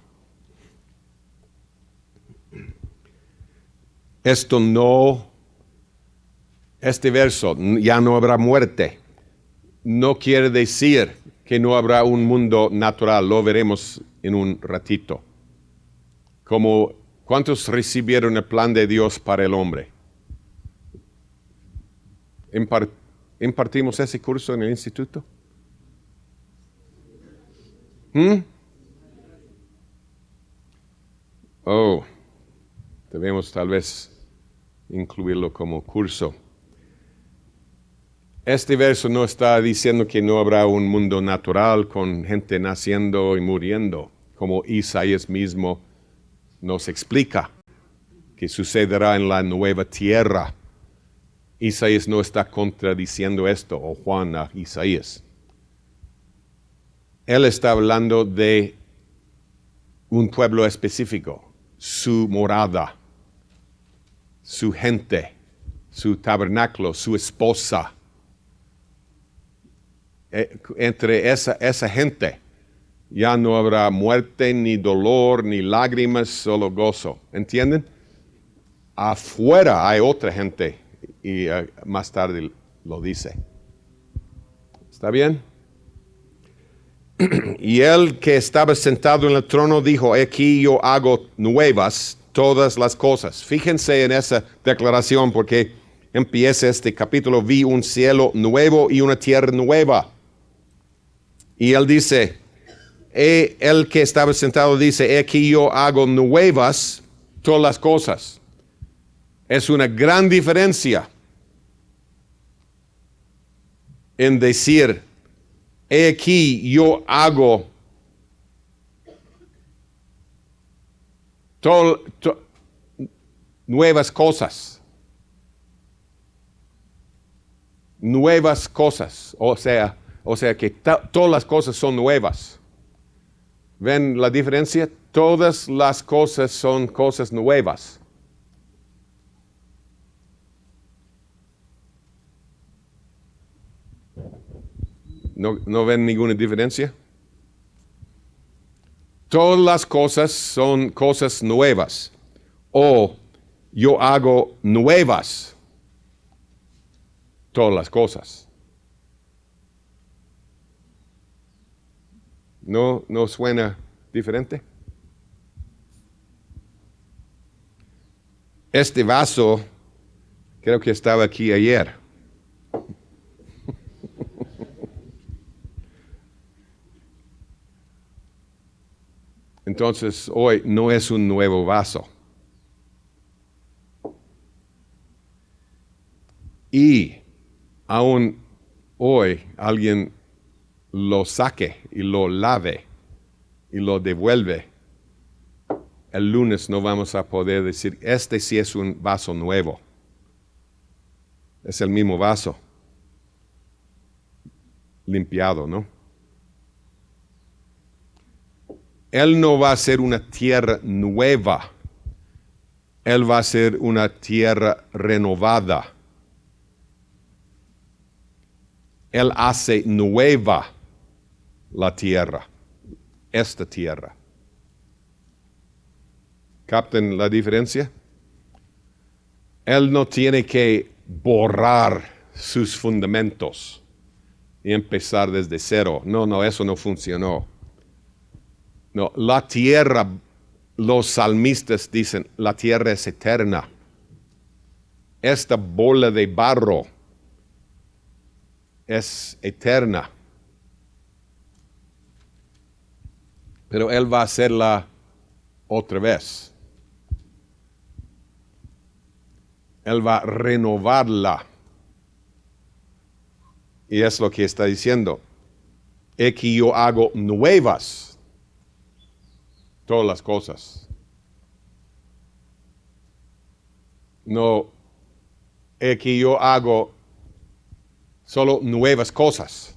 Este verso, ya no habrá muerte, no quiere decir que no habrá un mundo natural. Lo veremos en un ratito. ¿Cuántos recibieron el plan de Dios para el hombre? ¿Impartimos ese curso en el instituto? Debemos tal vez incluirlo como curso. Este verso no está diciendo que no habrá un mundo natural con gente naciendo y muriendo, como Isaías mismo nos explica que sucederá en la nueva tierra. Isaías no está contradiciendo esto, o Juan a Isaías. Él está hablando de un pueblo específico, su morada, su gente, su tabernáculo, su esposa. Entre esa gente ya no habrá muerte, ni dolor, ni lágrimas, solo gozo. ¿Entienden? Afuera hay otra gente, y más tarde lo dice. ¿Está bien? Y él que estaba sentado en el trono dijo: aquí yo hago nuevas todas las cosas. Fíjense en esa declaración, porque empieza este capítulo: vi un cielo nuevo y una tierra nueva. Y él dice: El que estaba sentado dice, he aquí yo hago nuevas todas las cosas. Es una gran diferencia en decir, he aquí yo hago nuevas cosas. Nuevas cosas. O sea que todas las cosas son nuevas. ¿Ven la diferencia? Todas las cosas son cosas nuevas. ¿No ven ninguna diferencia? Todas las cosas son cosas nuevas. O yo hago nuevas todas las cosas. ¿No suena diferente? Este vaso creo que estaba aquí ayer. Entonces hoy no es un nuevo vaso. Y aún hoy alguien lo saque y lo lave y lo devuelve. El lunes no vamos a poder decir, este sí es un vaso nuevo. Es el mismo vaso. Limpiado, ¿no? Él no va a ser una tierra nueva. Él va a ser una tierra renovada. Él hace nueva la tierra, esta tierra. ¿Captan la diferencia? Él no tiene que borrar sus fundamentos y empezar desde cero. No, eso no funcionó. No, la tierra, los salmistas dicen, la tierra es eterna. Esta bola de barro es eterna. Pero Él va a hacerla otra vez. Él va a renovarla. Y es lo que está diciendo. He que yo hago nuevas todas las cosas. No, he que yo hago solo nuevas cosas.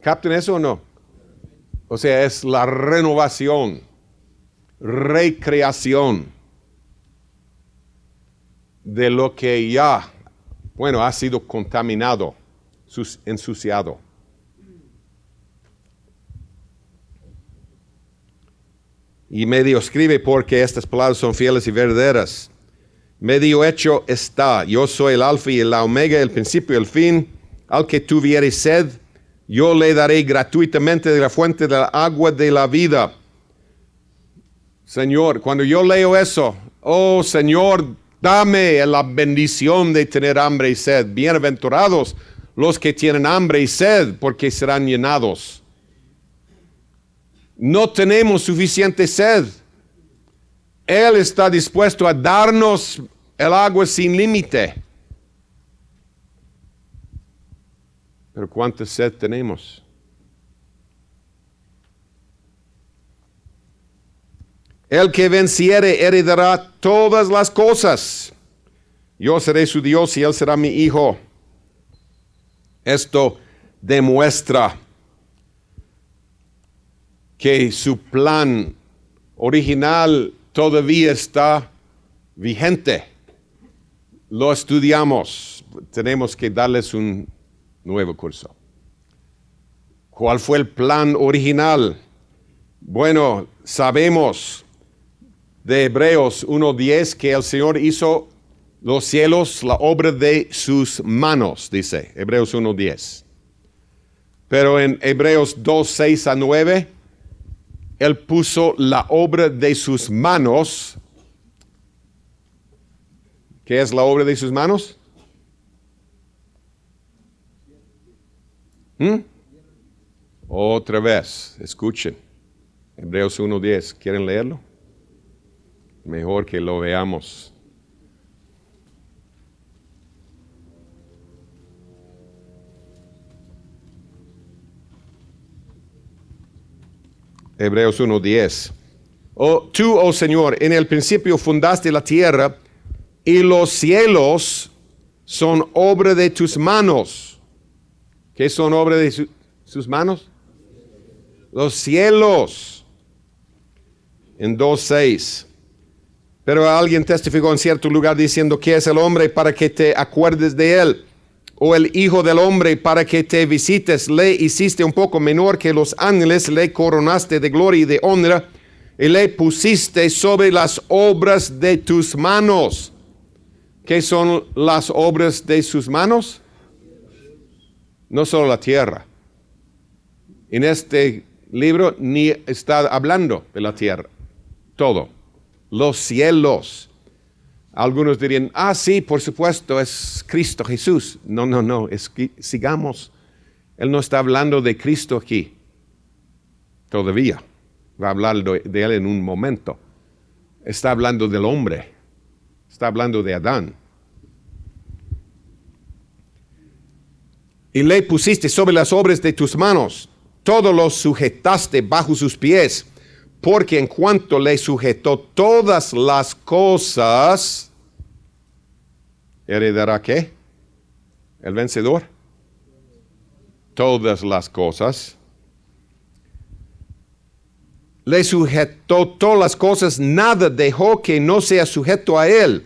¿Captan eso o no? O sea, es la renovación, recreación de lo que ya, ha sido contaminado, ensuciado. Y medio escribe porque estas palabras son fieles y verdaderas. Medio hecho está, yo soy el alfa y el omega, el principio y el fin. Al que tuviere sed, yo le daré gratuitamente de la fuente del agua de la vida. Señor, cuando yo leo eso, oh Señor, dame la bendición de tener hambre y sed. Bienaventurados los que tienen hambre y sed, porque serán llenados. No tenemos suficiente sed. Él está dispuesto a darnos el agua sin límite. Pero ¿cuánta sed tenemos? El que venciere heredará todas las cosas. Yo seré su Dios y él será mi hijo. Esto demuestra que su plan original todavía está vigente. Lo estudiamos. Tenemos que darles un nuevo curso. ¿Cuál fue el plan original? Bueno, sabemos de Hebreos 1:10 que el Señor hizo los cielos la obra de sus manos, dice Hebreos 1:10. Pero en Hebreos 2:6-9, Él puso la obra de sus manos. ¿Qué es la obra de sus manos? Otra vez, escuchen. Hebreos 1:10, ¿quieren leerlo? Mejor que lo veamos. Hebreos 1:10. Tú, oh Señor, en el principio fundaste la tierra y los cielos son obra de tus manos. ¿Qué son obra de sus manos? Los cielos. En 2:6. Pero alguien testificó en cierto lugar diciendo, ¿qué es el hombre para que te acuerdes de él? O el hijo del hombre para que te visites. Le hiciste un poco menor que los ángeles, le coronaste de gloria y de honra, y le pusiste sobre las obras de tus manos. ¿Qué son las obras de sus manos? No solo la tierra. En este libro ni está hablando de la tierra. Todo. Los cielos. Algunos dirían, sí, por supuesto, es Cristo Jesús. No, es que sigamos. Él no está hablando de Cristo aquí. Todavía. Va a hablar de él en un momento. Está hablando del hombre. Está hablando de Adán. Y le pusiste sobre las obras de tus manos. Todo lo sujetaste bajo sus pies. Porque en cuanto le sujetó todas las cosas, ¿heredará qué? ¿El vencedor? Todas las cosas. Le sujetó todas las cosas, nada dejó que no sea sujeto a él.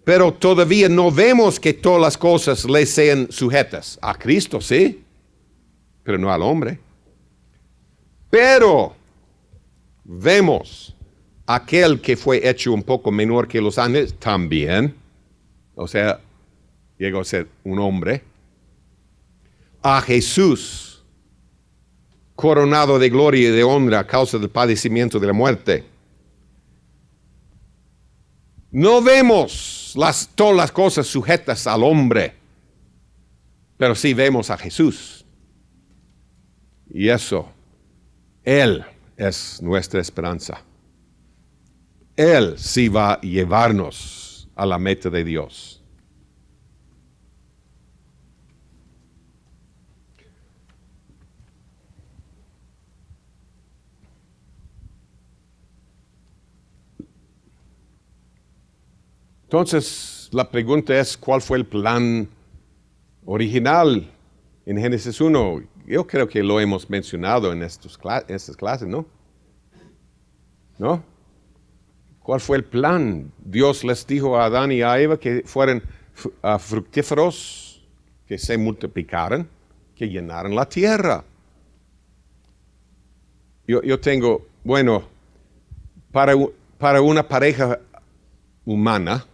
Pero todavía no vemos que todas las cosas le sean sujetas. A Cristo sí, pero no al hombre. Pero vemos aquel que fue hecho un poco menor que los ángeles también, o sea, llegó a ser un hombre, a Jesús, coronado de gloria y de honra a causa del padecimiento de la muerte. No vemos todas las cosas sujetas al hombre, pero sí vemos a Jesús. Y eso, Él es nuestra esperanza. Él sí va a llevarnos a la meta de Dios. Entonces, la pregunta es, ¿cuál fue el plan original en Génesis 1? Yo creo que lo hemos mencionado en estas clases, ¿no? ¿No? ¿Cuál fue el plan? Dios les dijo a Adán y a Eva que fueran fructíferos, que se multiplicaran, que llenaran la tierra. Yo tengo, para una pareja humana,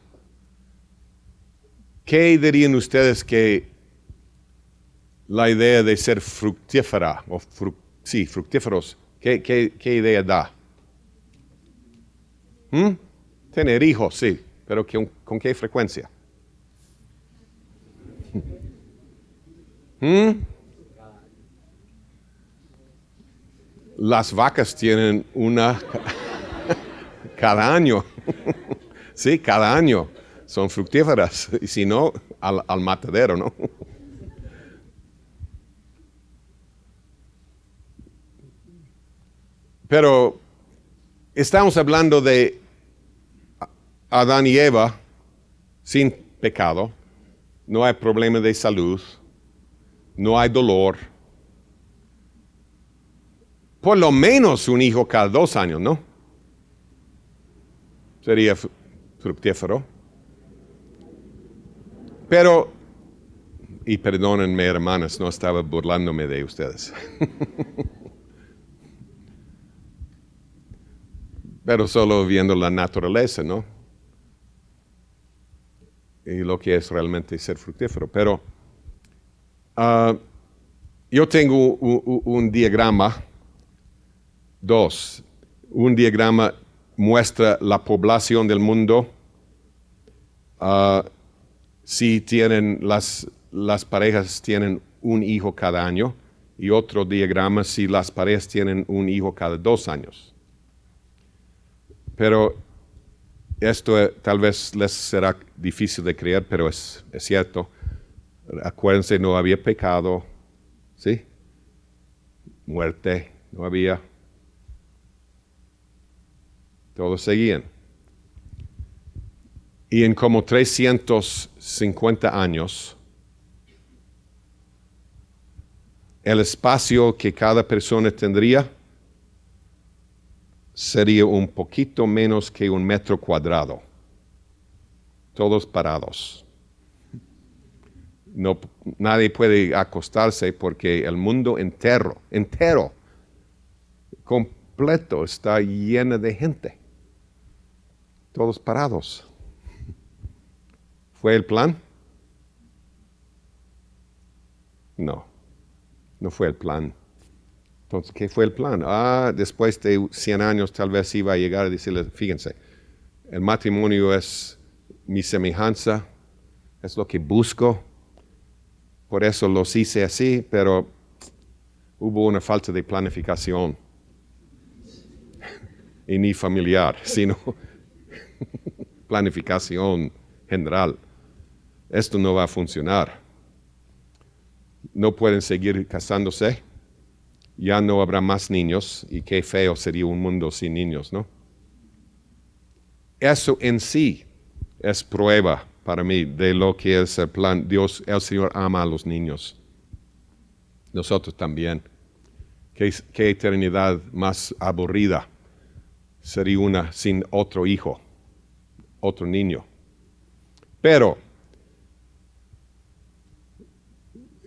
¿qué dirían ustedes que la idea de ser fructífera, o fructíferos, qué idea da? Tener hijos, sí, pero ¿con qué frecuencia? Las vacas tienen una cada año. Sí, cada año son fructíferas, y si no, al matadero, ¿no? Pero estamos hablando de Adán y Eva sin pecado, no hay problema de salud, no hay dolor. Por lo menos un hijo cada 2 años, ¿no? Sería fructífero. Pero, y perdónenme hermanas, no estaba burlándome de ustedes. Pero solo viendo la naturaleza, ¿no? Y lo que es realmente ser fructífero. Pero yo tengo un diagrama, un diagrama muestra la población del mundo, si tienen las parejas tienen un hijo cada año, Y otro diagrama si las parejas tienen un hijo cada 2 años. Pero esto tal vez les será difícil de creer, pero es cierto. Acuérdense, no había pecado, ¿sí? Muerte, no había. Todos seguían. Y en como 350 años, el espacio que cada persona tendría sería un poquito menos que 1 metro cuadrado. Todos parados. No, nadie puede acostarse porque el mundo entero, completo, está lleno de gente. Todos parados. ¿Fue el plan? No, no fue el plan. Entonces, ¿qué fue el plan? Después de 100 años tal vez iba a llegar a decirles, fíjense, el matrimonio es mi semejanza, es lo que busco, por eso los hice así, pero hubo una falta de planificación. Y ni familiar, sino planificación general. Esto no va a funcionar. No pueden seguir casándose. Ya no habrá más niños. Y qué feo sería un mundo sin niños, ¿no? Eso en sí es prueba para mí de lo que es el plan. Dios, el Señor ama a los niños. Nosotros también. Qué eternidad más aburrida sería una sin otro hijo, otro niño. Pero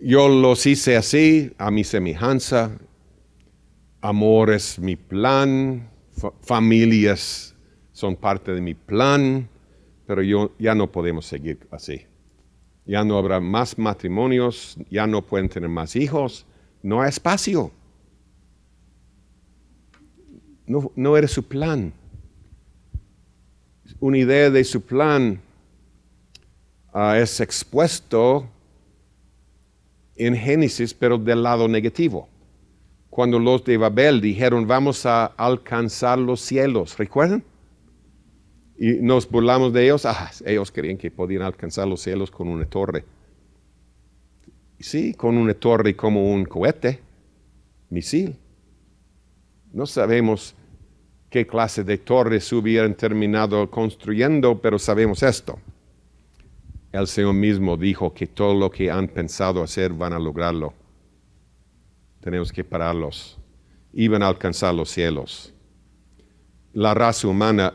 yo los hice así, a mi semejanza. Amor es mi plan, familias son parte de mi plan, pero ya no podemos seguir así. Ya no habrá más matrimonios, ya no pueden tener más hijos, no hay espacio. No era su plan. Una idea de su plan es expuesto en Génesis, pero del lado negativo. Cuando los de Babel dijeron, vamos a alcanzar los cielos, ¿recuerdan? Y nos burlamos de ellos. Ellos creían que podían alcanzar los cielos con una torre. Sí, con una torre como un cohete, misil. No sabemos qué clase de torres hubieran terminado construyendo, pero sabemos esto. El Señor mismo dijo que todo lo que han pensado hacer van a lograrlo. Tenemos que pararlos. Iban a alcanzar los cielos. La raza humana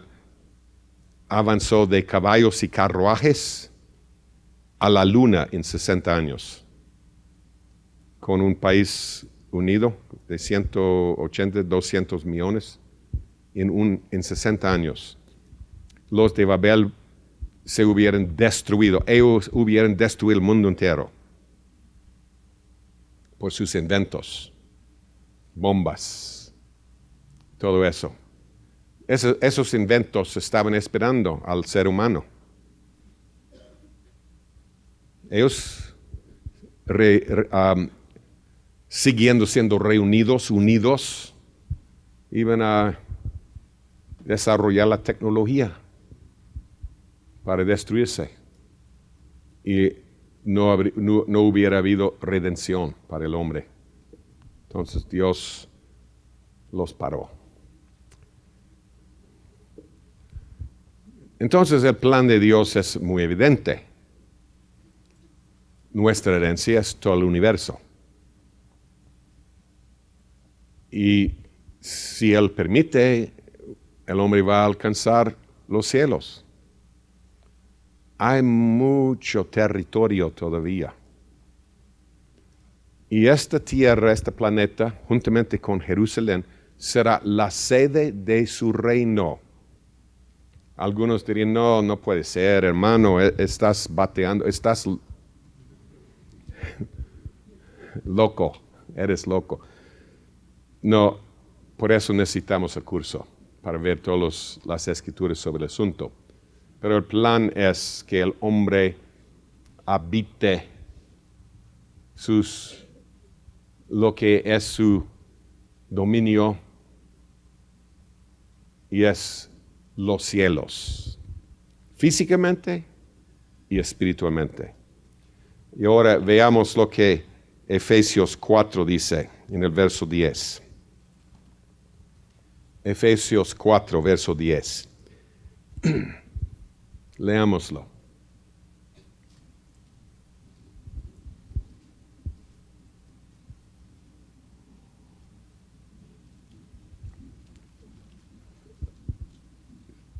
avanzó de caballos y carruajes a la luna en 60 años. Con un país unido de 180, 200 millones en 60 años. Los de Babel se hubieran destruido. Ellos hubieran destruido el mundo entero por sus inventos, bombas, todo eso. Esos inventos estaban esperando al ser humano. Ellos siguiendo siendo reunidos, unidos, iban a desarrollar la tecnología para destruirse. Y no hubiera habido redención para el hombre. Entonces Dios los paró. Entonces el plan de Dios es muy evidente. Nuestra herencia es todo el universo. Y si Él permite, el hombre va a alcanzar los cielos. Hay mucho territorio todavía. Y esta tierra, este planeta, juntamente con Jerusalén, será la sede de su reino. Algunos dirían, no puede ser, hermano, estás bateando, estás loco, eres loco. No, por eso necesitamos el curso, para ver todas las escrituras sobre el asunto. Pero el plan es que el hombre habite lo que es su dominio y es los cielos, físicamente y espiritualmente. Y ahora veamos lo que Efesios 4 dice en el verso 10. Efesios 4, verso 10. Leámoslo.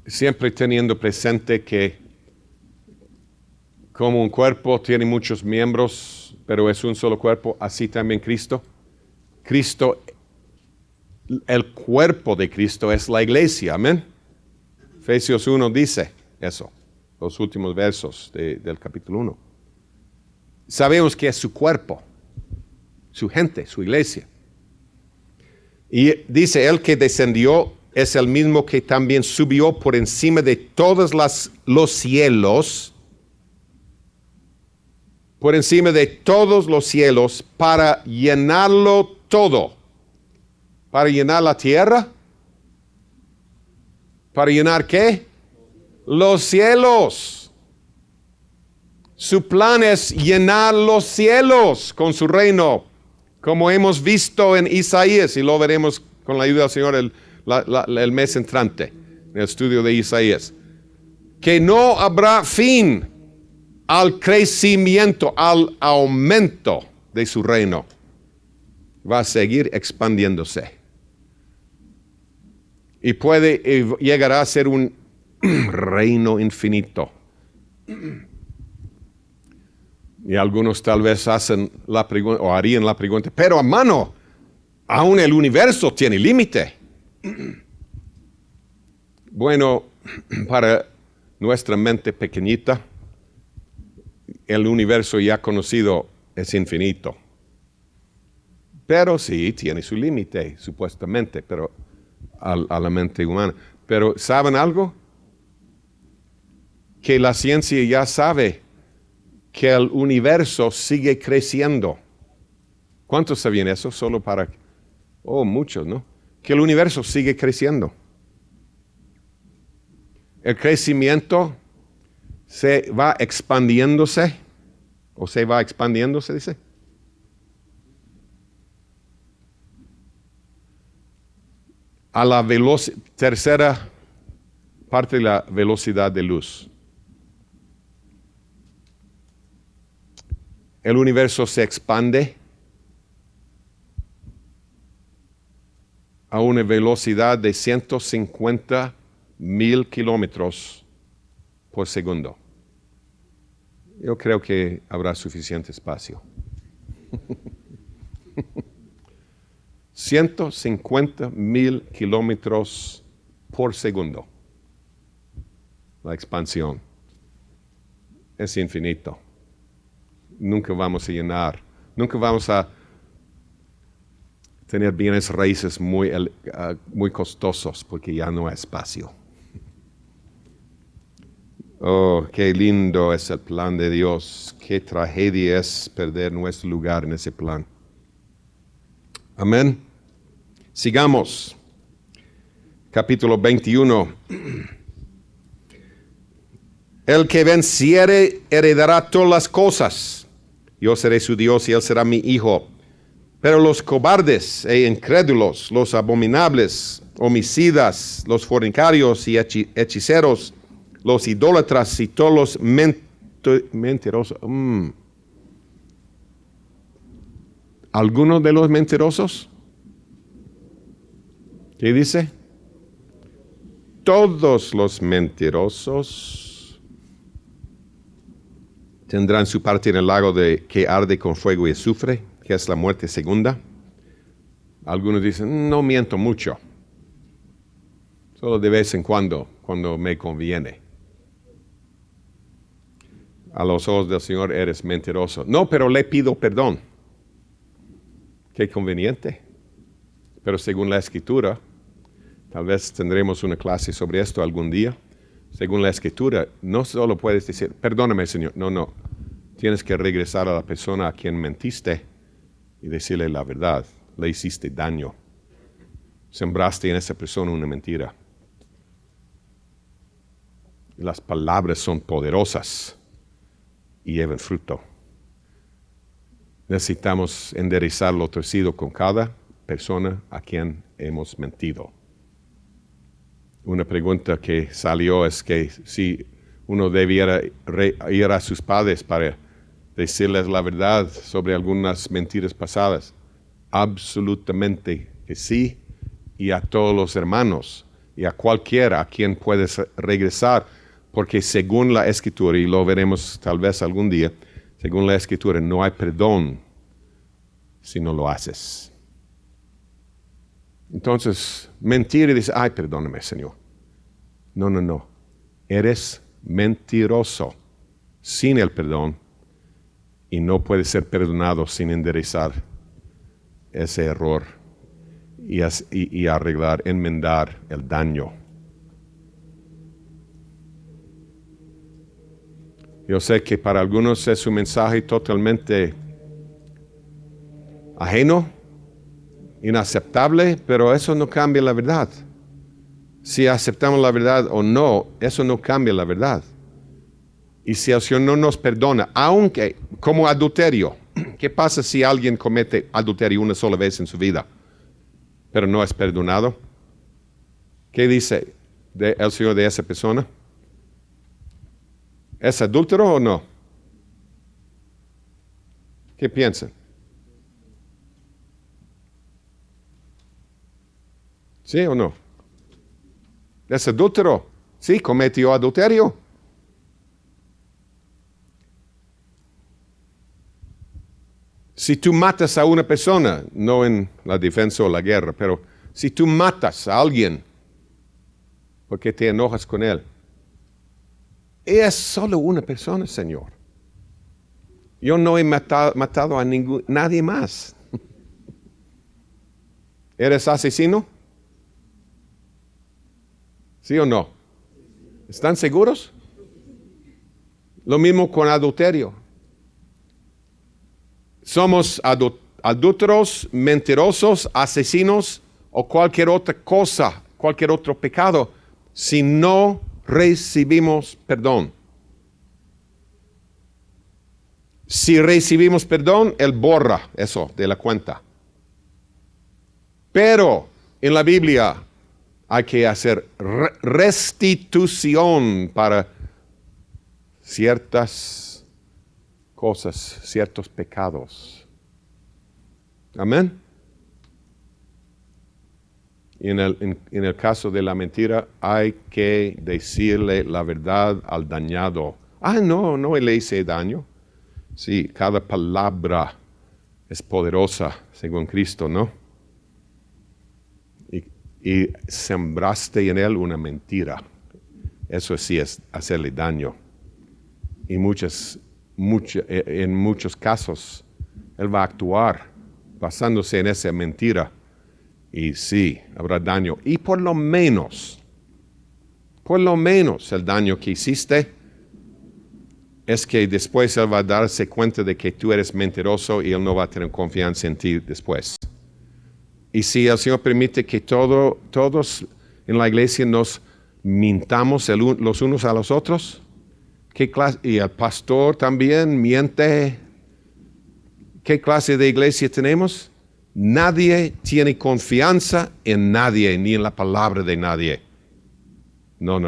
Siempre teniendo presente que como un cuerpo tiene muchos miembros, pero es un solo cuerpo, así también Cristo. Cristo, el cuerpo de Cristo es la iglesia, amén. Efesios 1 dice eso, los últimos versos del capítulo 1. Sabemos que es su cuerpo, su gente, su iglesia. Y dice, el que descendió es el mismo que también subió por encima de todos los cielos, por encima de todos los cielos, para llenarlo todo. ¿Para llenar la tierra? ¿Para llenar qué? Los cielos. Su plan es llenar los cielos con su reino, como hemos visto en Isaías, y lo veremos con la ayuda del Señor el mes entrante, en el estudio de Isaías. Que no habrá fin al crecimiento, al aumento de su reino. Va a seguir expandiéndose. Y llegará a ser un reino infinito. Y algunos tal vez hacen la pregunta, o harían la pregunta, pero hermano, aún el universo tiene límite. Bueno, para nuestra mente pequeñita, el universo ya conocido es infinito. Pero sí, tiene su límite, supuestamente, pero a la mente humana. Pero ¿saben algo? Que la ciencia ya sabe que el universo sigue creciendo. ¿Cuántos sabían eso? Solo para... muchos, ¿no? Que el universo sigue creciendo. El crecimiento se va expandiéndose, dice. A la tercera parte de la velocidad de luz. El universo se expande a una velocidad de 150,000 kilómetros por segundo. Yo creo que habrá suficiente espacio. 150,000 kilómetros por segundo. La expansión es infinito. Nunca vamos a llenar, nunca vamos a tener bienes raíces muy costosos porque ya no hay espacio. Oh, qué lindo es el plan de Dios. Qué tragedia es perder nuestro lugar en ese plan. Amén. Sigamos. Capítulo 21. El que venciere heredará todas las cosas. Yo seré su Dios y él será mi hijo. Pero los cobardes e incrédulos, los abominables, homicidas, los fornicarios y hechiceros, los idólatras y todos los mentirosos. ¿Algunos de los mentirosos? ¿Qué dice? Todos los mentirosos tendrán su parte en el lago que arde con fuego y azufre, que es la muerte segunda. Algunos dicen, no miento mucho. Solo de vez en cuando me conviene. A los ojos del Señor eres mentiroso. No, pero le pido perdón. Qué conveniente. Pero según la Escritura, tal vez tendremos una clase sobre esto algún día. Según la Escritura, no solo puedes decir, perdóname, Señor. No. Tienes que regresar a la persona a quien mentiste y decirle la verdad. Le hiciste daño. Sembraste en esa persona una mentira. Las palabras son poderosas y llevan fruto. Necesitamos enderezar lo torcido con cada persona a quien hemos mentido. Una pregunta que salió es que si uno debiera ir a sus padres para decirles la verdad sobre algunas mentiras pasadas. Absolutamente que sí, y a todos los hermanos, y a cualquiera a quien puedes regresar, porque según la Escritura, y lo veremos tal vez algún día, según la Escritura, no hay perdón si no lo haces. Entonces, mentir y decir, ay, perdóname, Señor. No. Eres mentiroso sin el perdón y no puedes ser perdonado sin enderezar ese error y arreglar, enmendar el daño. Yo sé que para algunos es un mensaje totalmente ajeno, inaceptable, pero eso no cambia la verdad. Si aceptamos la verdad o no, eso no cambia la verdad. Y si el Señor no nos perdona, aunque como adulterio, ¿qué pasa si alguien comete adulterio una sola vez en su vida, pero no es perdonado? ¿Qué dice el Señor de esa persona? ¿Es adúltero o no? ¿Qué piensan? ¿Sí o no? ¿Es adúltero? Sí, cometió adulterio. Si tú matas a una persona, no en la defensa o la guerra, pero si tú matas a alguien porque te enojas con él, es solo una persona, Señor. Yo no he matado a nadie más. ¿Eres asesino? ¿Sí o no? ¿Están seguros? Lo mismo con adulterio. Somos adúlteros, mentirosos, asesinos o cualquier otra cosa, cualquier otro pecado, si no recibimos perdón. Si recibimos perdón, Él borra eso de la cuenta. Pero en la Biblia hay que hacer restitución para ciertas cosas, ciertos pecados. Amén. Y en el caso de la mentira hay que decirle la verdad al dañado. No le hice daño. Sí, cada palabra es poderosa según Cristo, ¿no? Y sembraste en él una mentira. Eso sí es hacerle daño. Y en muchos casos, él va a actuar basándose en esa mentira. Y sí, habrá daño. Y por lo menos el daño que hiciste es que después él va a darse cuenta de que tú eres mentiroso y él no va a tener confianza en ti después. Y si el Señor permite que todos en la iglesia nos mintamos los unos a los otros, y el pastor también miente, ¿qué clase de iglesia tenemos? Nadie tiene confianza en nadie, ni en la palabra de nadie. No.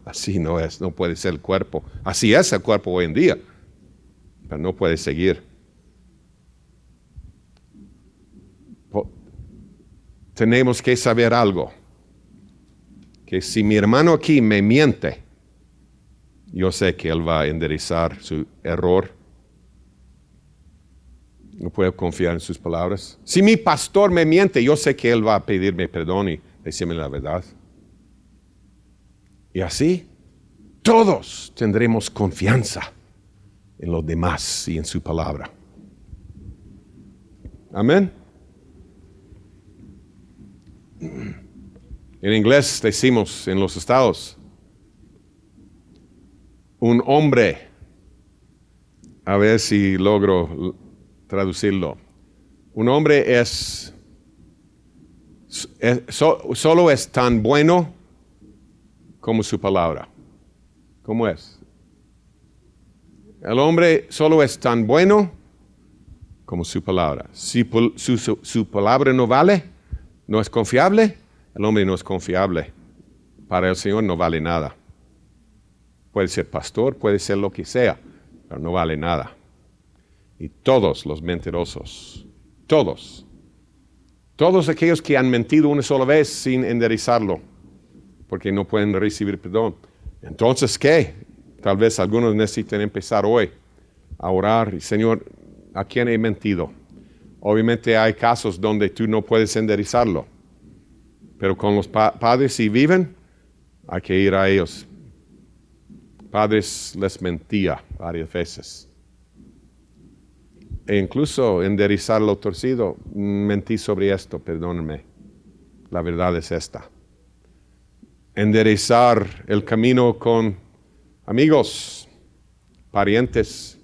Así no es, no puede ser el cuerpo. Así es el cuerpo hoy en día, pero no puede seguir. Tenemos que saber algo, que si mi hermano aquí me miente, yo sé que él va a enderezar su error. No puedo confiar en sus palabras. Si mi pastor me miente, yo sé que él va a pedirme perdón y decirme la verdad. Y así, todos tendremos confianza en los demás y en su palabra. Amén. En inglés decimos en los Estados, un hombre, a ver si logro traducirlo. Un hombre solo es tan bueno como su palabra. ¿Cómo es? El hombre solo es tan bueno como su palabra. Si su palabra no vale, no es confiable, el hombre no es confiable. Para el Señor no vale nada. Puede ser pastor, puede ser lo que sea, pero no vale nada. Y todos los mentirosos, todos aquellos que han mentido una sola vez sin enderezarlo, porque no pueden recibir perdón. Entonces, ¿qué? Tal vez algunos necesiten empezar hoy a orar. Y, Señor, ¿a quién he mentido? Obviamente hay casos donde tú no puedes enderezarlo, pero con los padres, si viven, hay que ir a ellos. Padres les mentía varias veces. E incluso enderezar lo torcido, mentí sobre esto, perdóname. La verdad es esta. Enderezar el camino con amigos, parientes,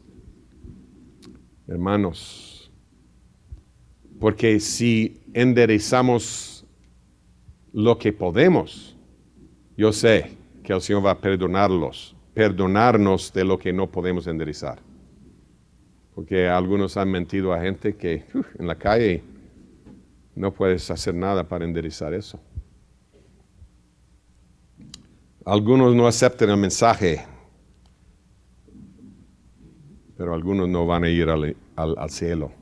hermanos. Porque si enderezamos lo que podemos, yo sé que el Señor va a perdonarnos de lo que no podemos enderezar. Porque algunos han mentido a gente que en la calle no puedes hacer nada para enderezar eso. Algunos no aceptan el mensaje, pero algunos no van a ir al cielo.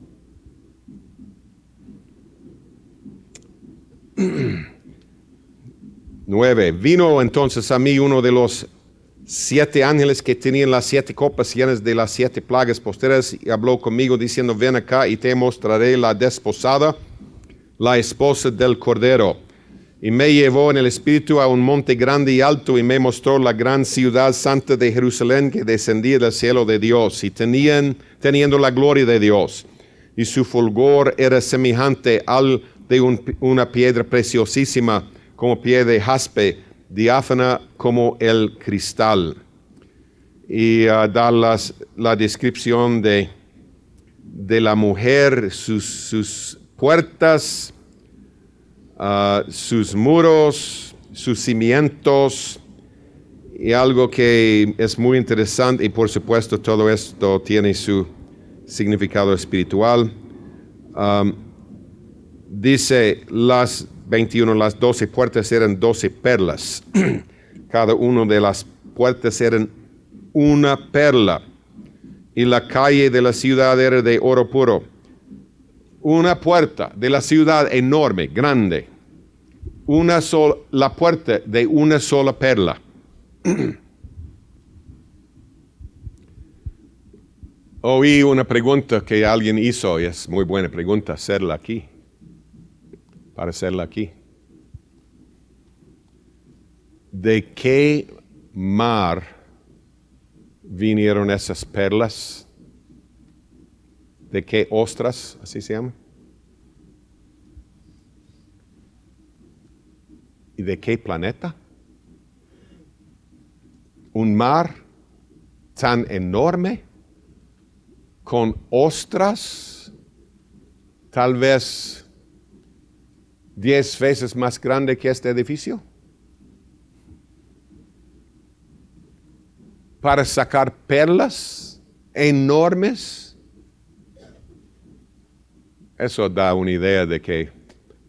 Nueve. Vino entonces a mí uno de los 7 ángeles que tenían las 7 copas llenas de las 7 plagas postreras y habló conmigo diciendo, ven acá y te mostraré la desposada, la esposa del Cordero. Y me llevó en el espíritu a un monte grande y alto y me mostró la gran ciudad santa de Jerusalén que descendía del cielo de Dios y teniendo la gloria de Dios. Y su fulgor era semejante al de una piedra preciosísima como piedra de jaspe, diáfana como el cristal. Y da la descripción de la mujer, sus puertas, sus muros, sus cimientos, y algo que es muy interesante, y por supuesto todo esto tiene su significado espiritual. Dice las 21, las 12 puertas eran 12 perlas. Cada una de las puertas eran una perla. Y la calle de la ciudad era de oro puro. Una puerta de la ciudad enorme, grande. La puerta de una sola perla. Oí una pregunta que alguien hizo, y es muy buena pregunta hacerla aquí. Para hacerla aquí. ¿De qué mar vinieron esas perlas? ¿De qué ostras? Así se llama. ¿Y de qué planeta? Un mar tan enorme, con ostras, tal vez 10 veces más grande que este edificio, para sacar perlas enormes. Eso da una idea de que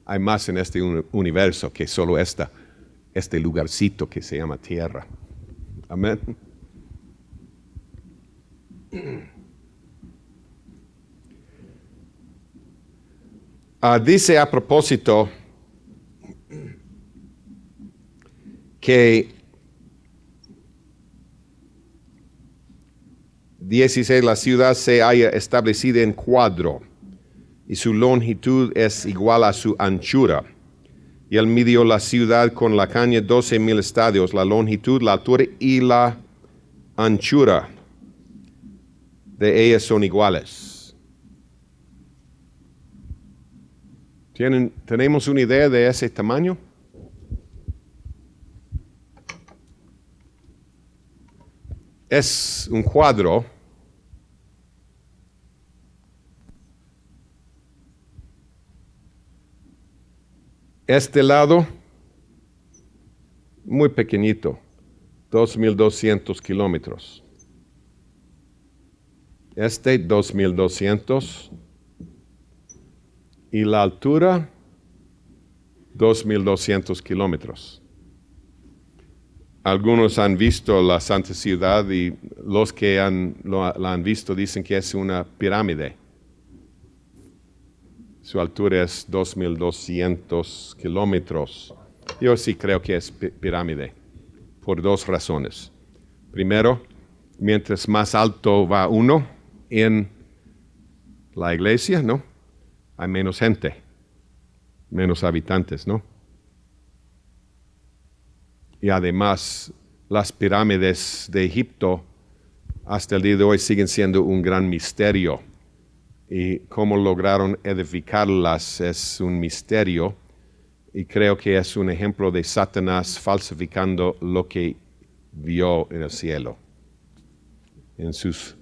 hay más en este universo que solo este lugarcito que se llama Tierra. Amén. Dice a propósito que 16, la ciudad se halla establecida en cuadro y su longitud es igual a su anchura. Y él midió la ciudad con la caña 12,000 estadios, la longitud, la altura y la anchura de ellas son iguales. ¿Tenemos una idea de ese tamaño? Es un cuadro Este lado, muy pequeñito, 2.200 kilómetros. Este 2.200. Y la altura, 2.200 kilómetros. Algunos han visto la Santa Ciudad y los que la han visto dicen que es una pirámide. Su altura es 2.200 kilómetros. Yo sí creo que es pirámide, por dos razones. Primero, mientras más alto va uno en la iglesia, ¿no? Hay menos gente, menos habitantes, ¿no? Y además, las pirámides de Egipto hasta el día de hoy siguen siendo un gran misterio. Y cómo lograron edificarlas es un misterio. Y creo que es un ejemplo de Satanás falsificando lo que vio en el cielo, en sus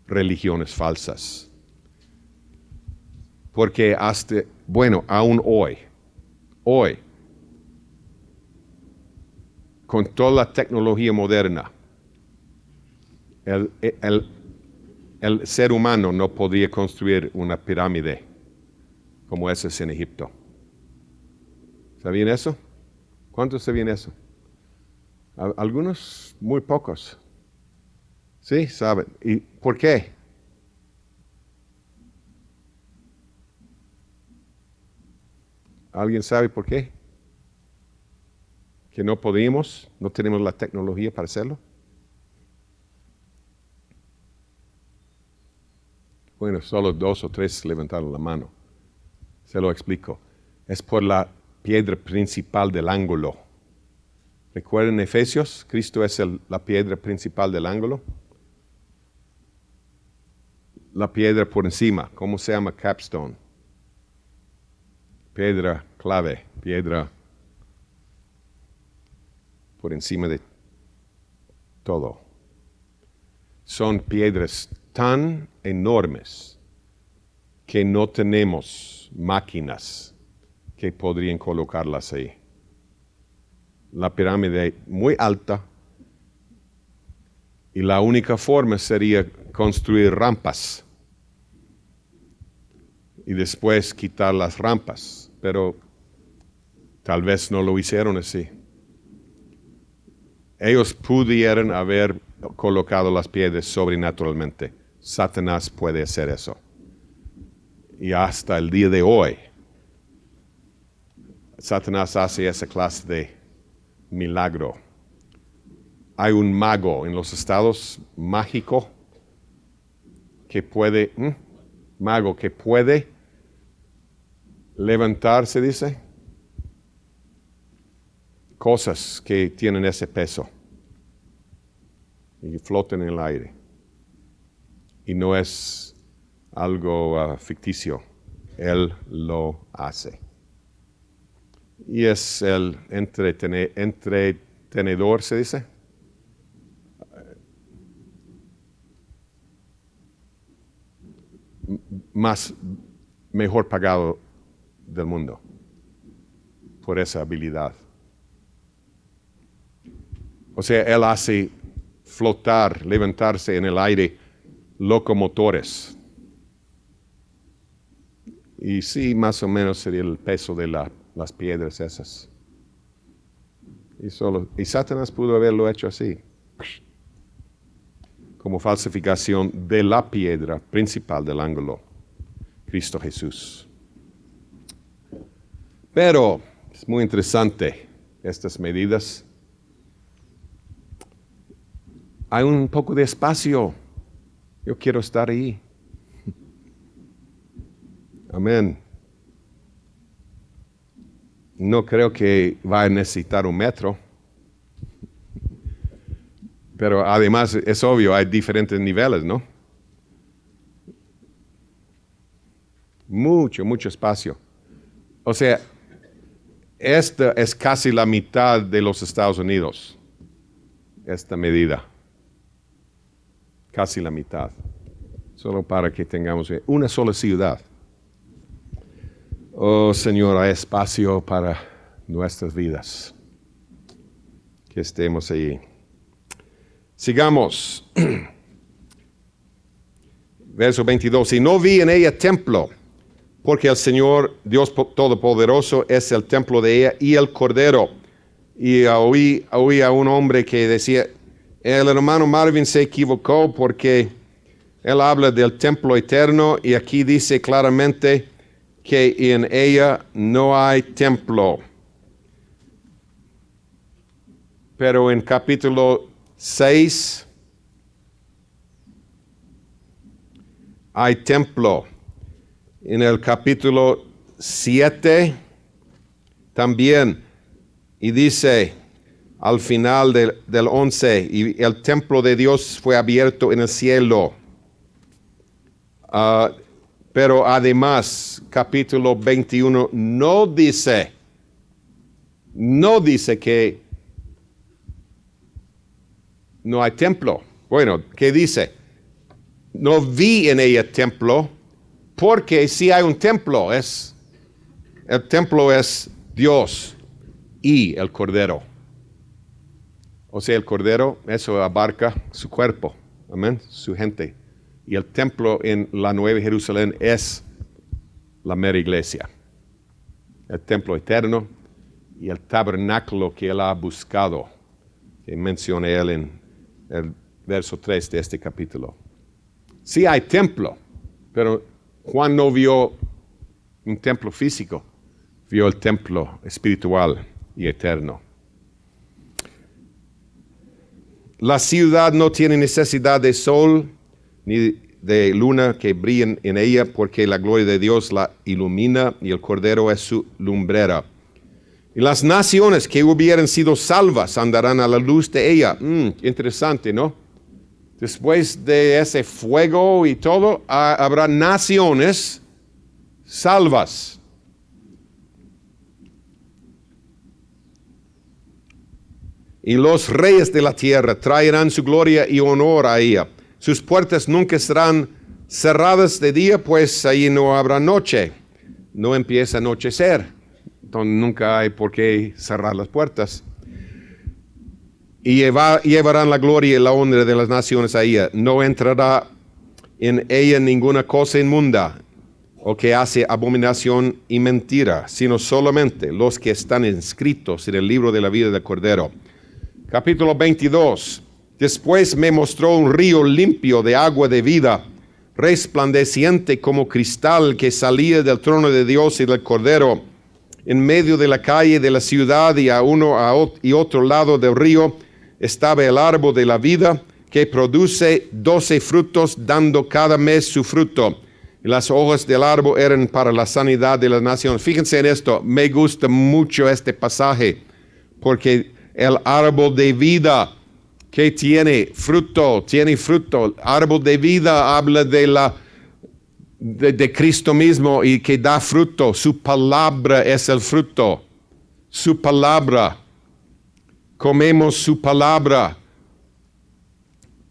religiones falsas. Porque aún hoy, con toda la tecnología moderna, el ser humano no podría construir una pirámide como esa en Egipto. ¿Sabían eso? ¿Cuántos sabían eso? Algunos, muy pocos. Sí, saben. ¿Y por qué? ¿Alguien sabe por qué? Que no podíamos, no tenemos la tecnología para hacerlo. Bueno, solo 2 o 3 levantaron la mano. Se lo explico. Es por la piedra principal del ángulo. ¿Recuerdan Efesios? Cristo es la piedra principal del ángulo. La piedra por encima, ¿cómo se llama? Capstone. Piedra clave, piedra por encima de todo. Son piedras tan enormes que no tenemos máquinas que podrían colocarlas ahí. La pirámide muy alta y la única forma sería construir rampas y después quitar las rampas, pero tal vez no lo hicieron así. Ellos pudieran haber colocado las piedras sobrenaturalmente. Satanás puede hacer eso. Y hasta el día de hoy, Satanás hace esa clase de milagro. Hay un mago en los estados mágico que puede, levantarse, dice, cosas que tienen ese peso y flotan en el aire. Y no es algo ficticio, él lo hace. Y es el entretenedor, se dice. Mejor pagado del mundo por esa habilidad. O sea, él hace flotar, levantarse en el aire locomotores. Y sí, más o menos sería el peso de las piedras esas. Y Satanás pudo haberlo hecho así, como falsificación de la piedra principal del ángulo, Cristo Jesús. Pero es muy interesante estas medidas. Hay un poco de espacio. Yo quiero estar ahí. Amén. No creo que va a necesitar un metro. Pero además, es obvio, hay diferentes niveles, ¿no? Mucho espacio. O sea, esta es casi la mitad de los Estados Unidos. Esta medida. Casi la mitad. Solo para que tengamos una sola ciudad. Oh Señor, hay espacio para nuestras vidas. Que estemos ahí. Sigamos. Verso 22. Y no vi en ella templo, porque el Señor Dios Todopoderoso es el templo de ella y el Cordero. Y oí a un hombre que decía, el hermano Marvin se equivocó porque él habla del templo eterno y aquí dice claramente que en ella no hay templo. Pero en capítulo 6 hay templo. En el capítulo 7 también. Y dice al final del 11, y el templo de Dios fue abierto en el cielo. Pero además, capítulo 21 no dice que no hay templo. Bueno, ¿qué dice? No vi en ella templo, porque si hay un templo, el templo es Dios y el Cordero. O sea, el Cordero, eso abarca su cuerpo, amén, su gente. Y el templo en la Nueva Jerusalén es la mera iglesia. El templo eterno y el tabernáculo que él ha buscado, que menciona él en el verso 3 de este capítulo. Sí hay templo, pero Juan no vio un templo físico, vio el templo espiritual y eterno. La ciudad no tiene necesidad de sol ni de luna que brillen en ella, porque la gloria de Dios la ilumina y el Cordero es su lumbrera. Y las naciones que hubieran sido salvas andarán a la luz de ella. Interesante, ¿no? Después de ese fuego y todo, habrá naciones salvas. Y los reyes de la tierra traerán su gloria y honor a ella. Sus puertas nunca serán cerradas de día, pues allí no habrá noche. No empieza a anochecer. Entonces nunca hay por qué cerrar las puertas. Y llevarán la gloria y la honra de las naciones a ella. No entrará en ella ninguna cosa inmunda o que hace abominación y mentira, sino solamente los que están inscritos en el libro de la vida del Cordero. Capítulo 22. Después me mostró un río limpio de agua de vida, resplandeciente como cristal, que salía del trono de Dios y del Cordero. En medio de la calle de la ciudad y a uno y otro lado del río estaba el árbol de la vida, que produce 12 frutos, dando cada mes su fruto. Y las hojas del árbol eran para la sanidad de las naciones. Fíjense en esto, me gusta mucho este pasaje, porque el árbol de vida que tiene fruto. Árbol de vida habla de Cristo mismo y que da fruto. Su palabra es el fruto. Su palabra. Comemos su palabra.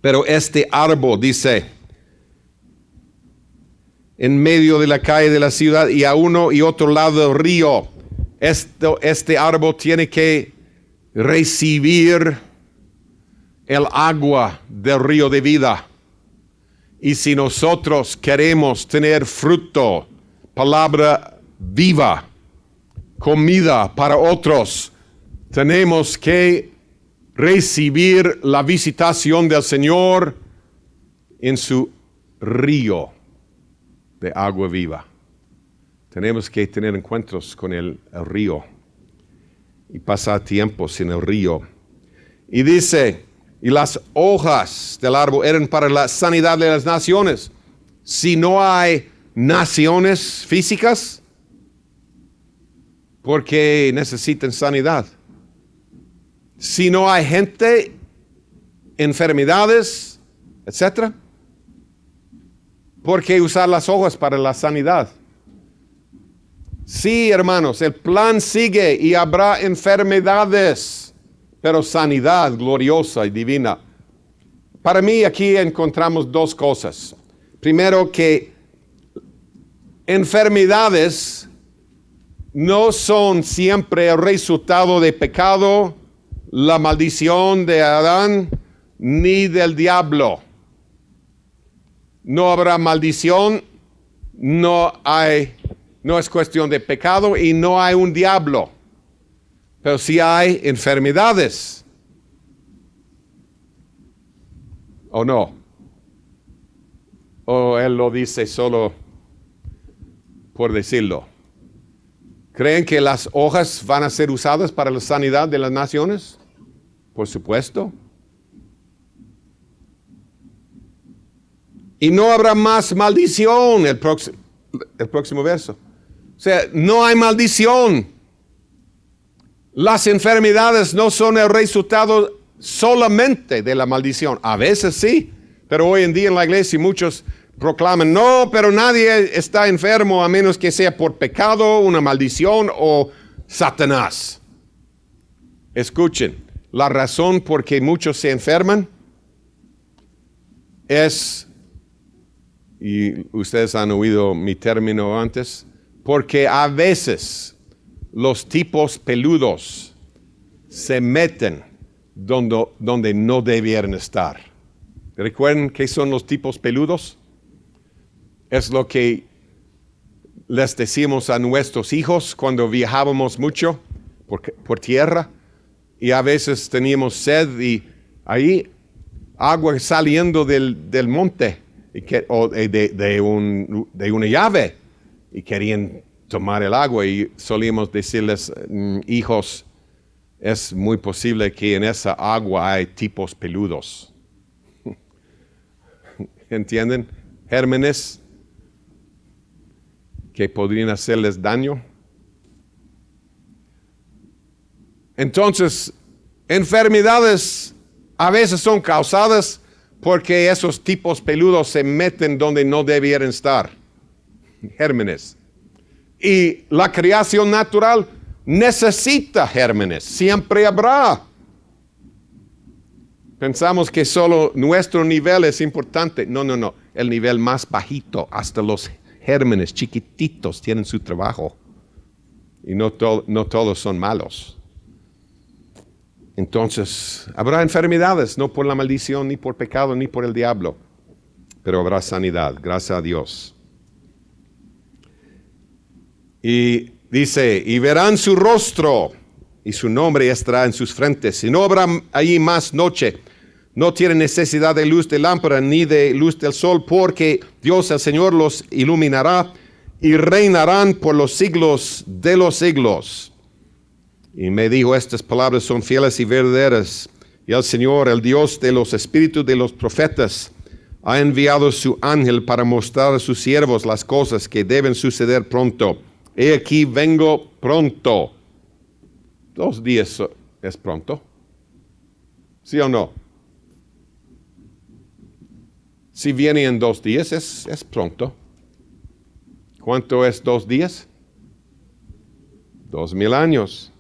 Pero este árbol, dice, en medio de la calle de la ciudad y a uno y otro lado del río, este árbol tiene que recibir el agua del río de vida. Y si nosotros queremos tener fruto, palabra viva, comida para otros, tenemos que recibir la visitación del Señor en su río de agua viva. Tenemos que tener encuentros con el río y pasar tiempos en el río. Y dice, y las hojas del árbol eran para la sanidad de las naciones. Si no hay naciones físicas, ¿por qué necesitan sanidad? Si no hay gente, enfermedades, etc., ¿por qué usar las hojas para la sanidad? Sí, hermanos, el plan sigue y habrá enfermedades, pero sanidad gloriosa y divina. Para mí aquí encontramos dos cosas. Primero, que enfermedades no son siempre el resultado de pecado, la maldición de Adán, ni del diablo. No habrá maldición, no es cuestión de pecado y no hay un diablo. Pero sí hay enfermedades. ¿O no? ¿O él lo dice solo por decirlo? ¿Creen que las hojas van a ser usadas para la sanidad de las naciones? Por supuesto. Y no habrá más maldición, el próximo verso. O sea, no hay maldición. Las enfermedades no son el resultado solamente de la maldición. A veces sí, pero hoy en día en la iglesia muchos proclaman, no, pero nadie está enfermo a menos que sea por pecado, una maldición o Satanás. Escuchen, la razón por que muchos se enferman es, y ustedes han oído mi término antes, porque a veces los tipos peludos se meten donde no debieran estar. ¿Recuerdan qué son los tipos peludos? Es lo que les decimos a nuestros hijos cuando viajábamos mucho por tierra y a veces teníamos sed y ahí agua saliendo del monte o de una llave y querían tomar el agua y solíamos decirles, hijos, es muy posible que en esa agua hay tipos peludos. ¿Entienden? Gérmenes que podrían hacerles daño. Entonces, enfermedades a veces son causadas porque esos tipos peludos se meten donde no debieran estar. Gérmenes. Y la creación natural necesita gérmenes. Siempre habrá. Pensamos que solo nuestro nivel es importante. No. El nivel más bajito, hasta los gérmenes chiquititos tienen su trabajo. Y no todos son malos. Entonces, habrá enfermedades, no por la maldición, ni por pecado, ni por el diablo. Pero habrá sanidad, gracias a Dios. Y dice, y verán su rostro, y su nombre estará en sus frentes. Y no habrá allí más noche. No tienen necesidad de luz de lámpara ni de luz del sol, porque Dios el Señor los iluminará y reinarán por los siglos de los siglos. Y me dijo, estas palabras son fieles y verdaderas. Y el Señor, el Dios de los espíritus de los profetas, ha enviado su ángel para mostrar a sus siervos las cosas que deben suceder pronto. He aquí vengo pronto. 2 días es pronto. ¿Sí o no? Si viene en 2 días, es pronto. ¿Cuánto es 2 días? 2000 años.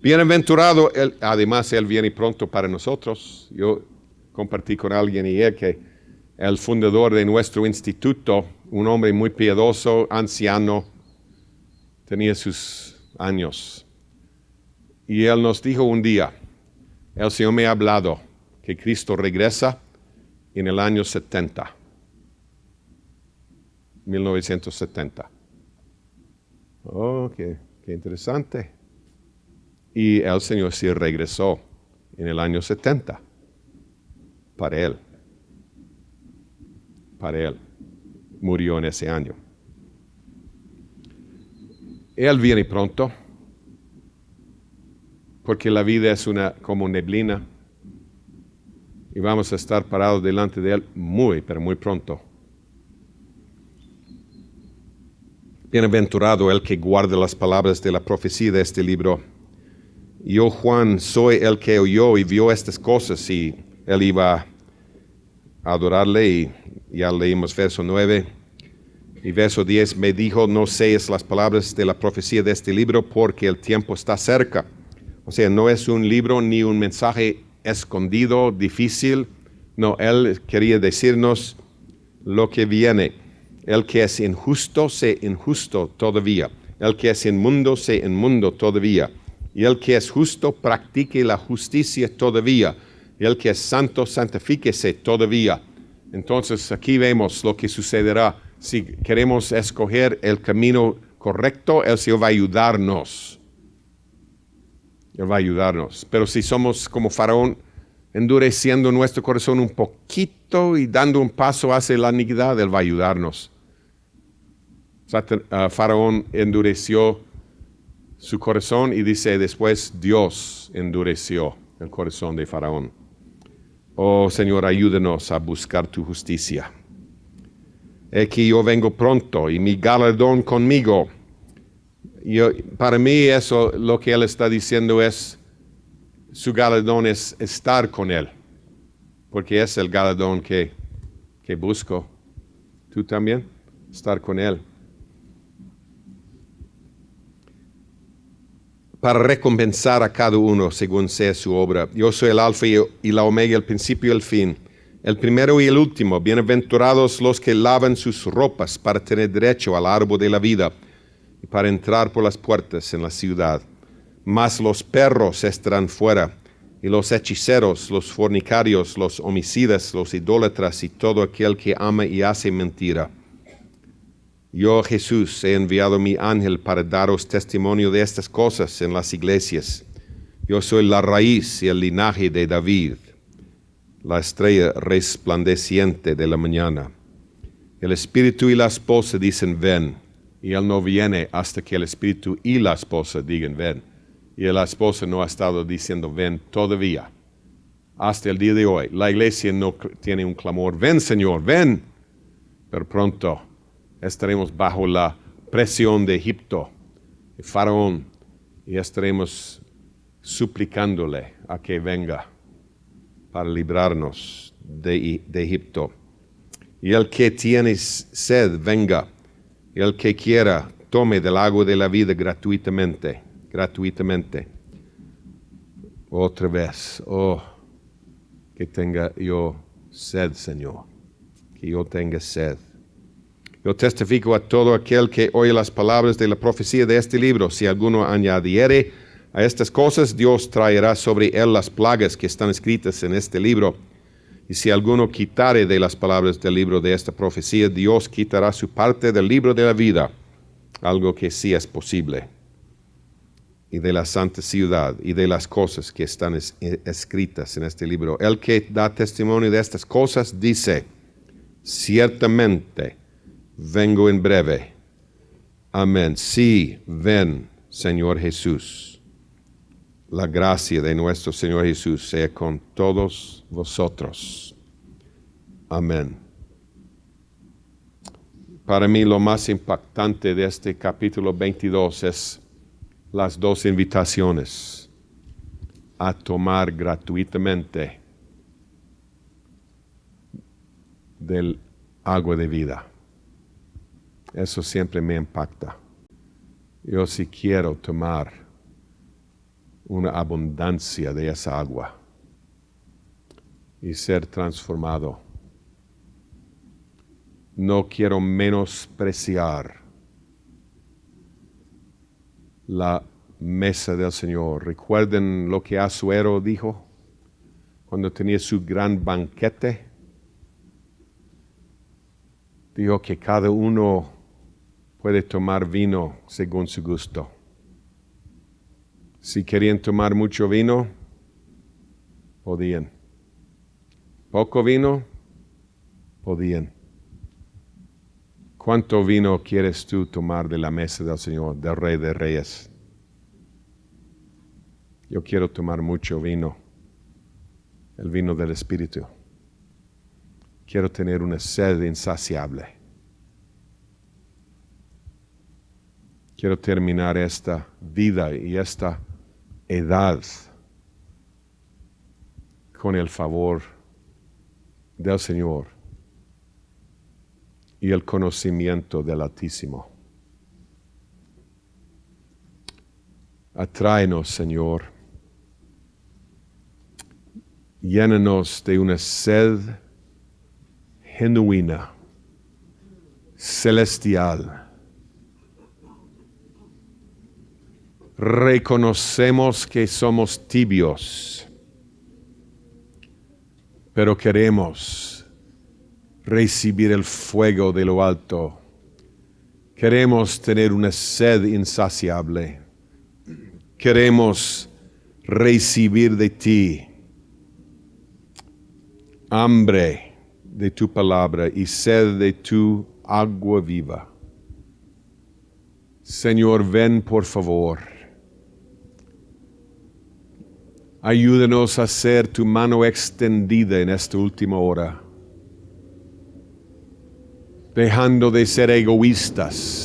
Bienaventurado, además Él viene pronto para nosotros. Yo compartí con alguien ayer que el fundador de nuestro instituto, un hombre muy piadoso, anciano, tenía sus años. Y él nos dijo un día, el Señor me ha hablado que Cristo regresa en el año 70, 1970. Oh, qué interesante. Y el Señor sí regresó en el año 70 para Él. Para Él. Murió en ese año. Él viene pronto, porque la vida es como neblina. Y vamos a estar parados delante de Él pero muy pronto. Bienaventurado el que guarda las palabras de la profecía de este libro. Yo, Juan, soy el que oyó y vio estas cosas, y él iba a adorarle, y ya leímos verso 9. Y verso 10, me dijo, no seas las palabras de la profecía de este libro, porque el tiempo está cerca. O sea, no es un libro ni un mensaje escondido, difícil. No, él quería decirnos lo que viene. El que es injusto, sea injusto todavía. El que es inmundo, sea inmundo todavía. Y el que es justo, practique la justicia todavía. Y el que es santo, santifíquese todavía. Entonces aquí vemos lo que sucederá. Si queremos escoger el camino correcto, el Señor va a ayudarnos. Él va a ayudarnos. Pero si somos como Faraón, endureciendo nuestro corazón un poquito y dando un paso hacia la iniquidad, Él va a ayudarnos. Faraón endureció su corazón y dice después Dios endureció el corazón de Faraón. Oh Señor, ayúdanos a buscar tu justicia. Aquí yo vengo pronto y mi galardón conmigo. Para mí eso, lo que Él está diciendo es, su galardón es estar con Él, porque es el galardón que busco. ¿Tú también? Estar con Él. Para recompensar a cada uno según sea su obra. Yo soy el alfa y la omega, el principio y el fin, el primero y el último. Bienaventurados los que lavan sus ropas para tener derecho al árbol de la vida y para entrar por las puertas en la ciudad. Mas los perros estarán fuera, y los hechiceros, los fornicarios, los homicidas, los idólatras y todo aquel que ama y hace mentira. Yo, Jesús, he enviado mi ángel para daros testimonio de estas cosas en las iglesias. Yo soy la raíz y el linaje de David, la estrella resplandeciente de la mañana. El espíritu y la esposa dicen ven, y él no viene hasta que el espíritu y la esposa digan ven. Y la esposa no ha estado diciendo ven todavía, hasta el día de hoy. La iglesia no tiene un clamor, ven Señor, ven. Pero pronto estaremos bajo la presión de Egipto, de Faraón, y estaremos suplicándole a que venga para librarnos de Egipto. Y el que tiene sed, venga. Y el que quiera, tome del agua de la vida gratuitamente. Otra vez, que tenga yo sed, Señor, que yo tenga sed. Yo testifico a todo aquel que oye las palabras de la profecía de este libro. Si alguno añadiere a estas cosas, Dios traerá sobre él las plagas que están escritas en este libro. Y si alguno quitare de las palabras del libro de esta profecía, Dios quitará su parte del libro de la vida, algo que sí es posible, y de la santa ciudad, y de las cosas que están escritas en este libro. El que da testimonio de estas cosas dice, ciertamente vengo en breve. Amén. Sí, ven, Señor Jesús. La gracia de nuestro Señor Jesús sea con todos vosotros. Amén. Para mí lo más impactante de este capítulo 22 es las dos invitaciones a tomar gratuitamente del agua de vida. Eso siempre me impacta. Yo sí quiero tomar una abundancia de esa agua y ser transformado. No quiero menospreciar la mesa del Señor. ¿Recuerden lo que Asuero dijo cuando tenía su gran banquete? Dijo que cada uno puede tomar vino según su gusto. Si querían tomar mucho vino, podían. Poco vino, podían. ¿Cuánto vino quieres tú tomar de la mesa del Señor, del Rey de Reyes? Yo quiero tomar mucho vino, el vino del Espíritu. Quiero tener una sed insaciable. Quiero terminar esta vida y esta edad con el favor del Señor y el conocimiento del Altísimo. Atráenos, Señor. Llénanos de una sed genuina, celestial, Reconocemos que somos tibios, pero queremos recibir el fuego de lo alto. Queremos tener una sed insaciable. Queremos recibir de ti hambre de tu palabra y sed de tu agua viva. Señor, ven por favor. Ayúdanos a ser tu mano extendida en esta última hora, dejando de ser egoístas,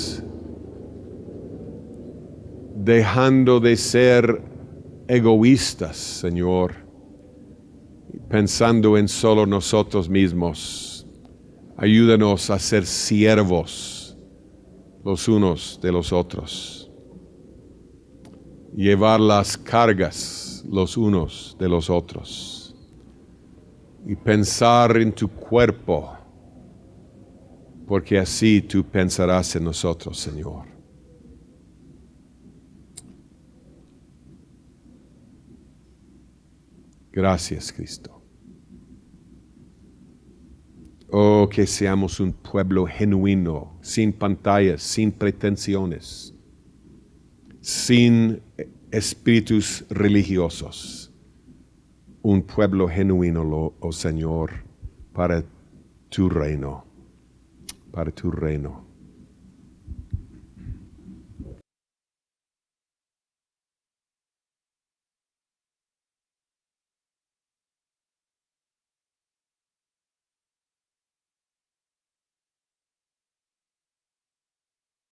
Señor, pensando en solo nosotros mismos. Ayúdanos a ser siervos los unos de los otros, llevar las cargas los unos de los otros y pensar en tu cuerpo, porque así tú pensarás en nosotros, Señor. Gracias, Cristo. Oh, que seamos un pueblo genuino, sin pantallas, sin pretensiones, sin espíritus religiosos. Un pueblo genuino, oh Señor, para tu reino. Para tu reino.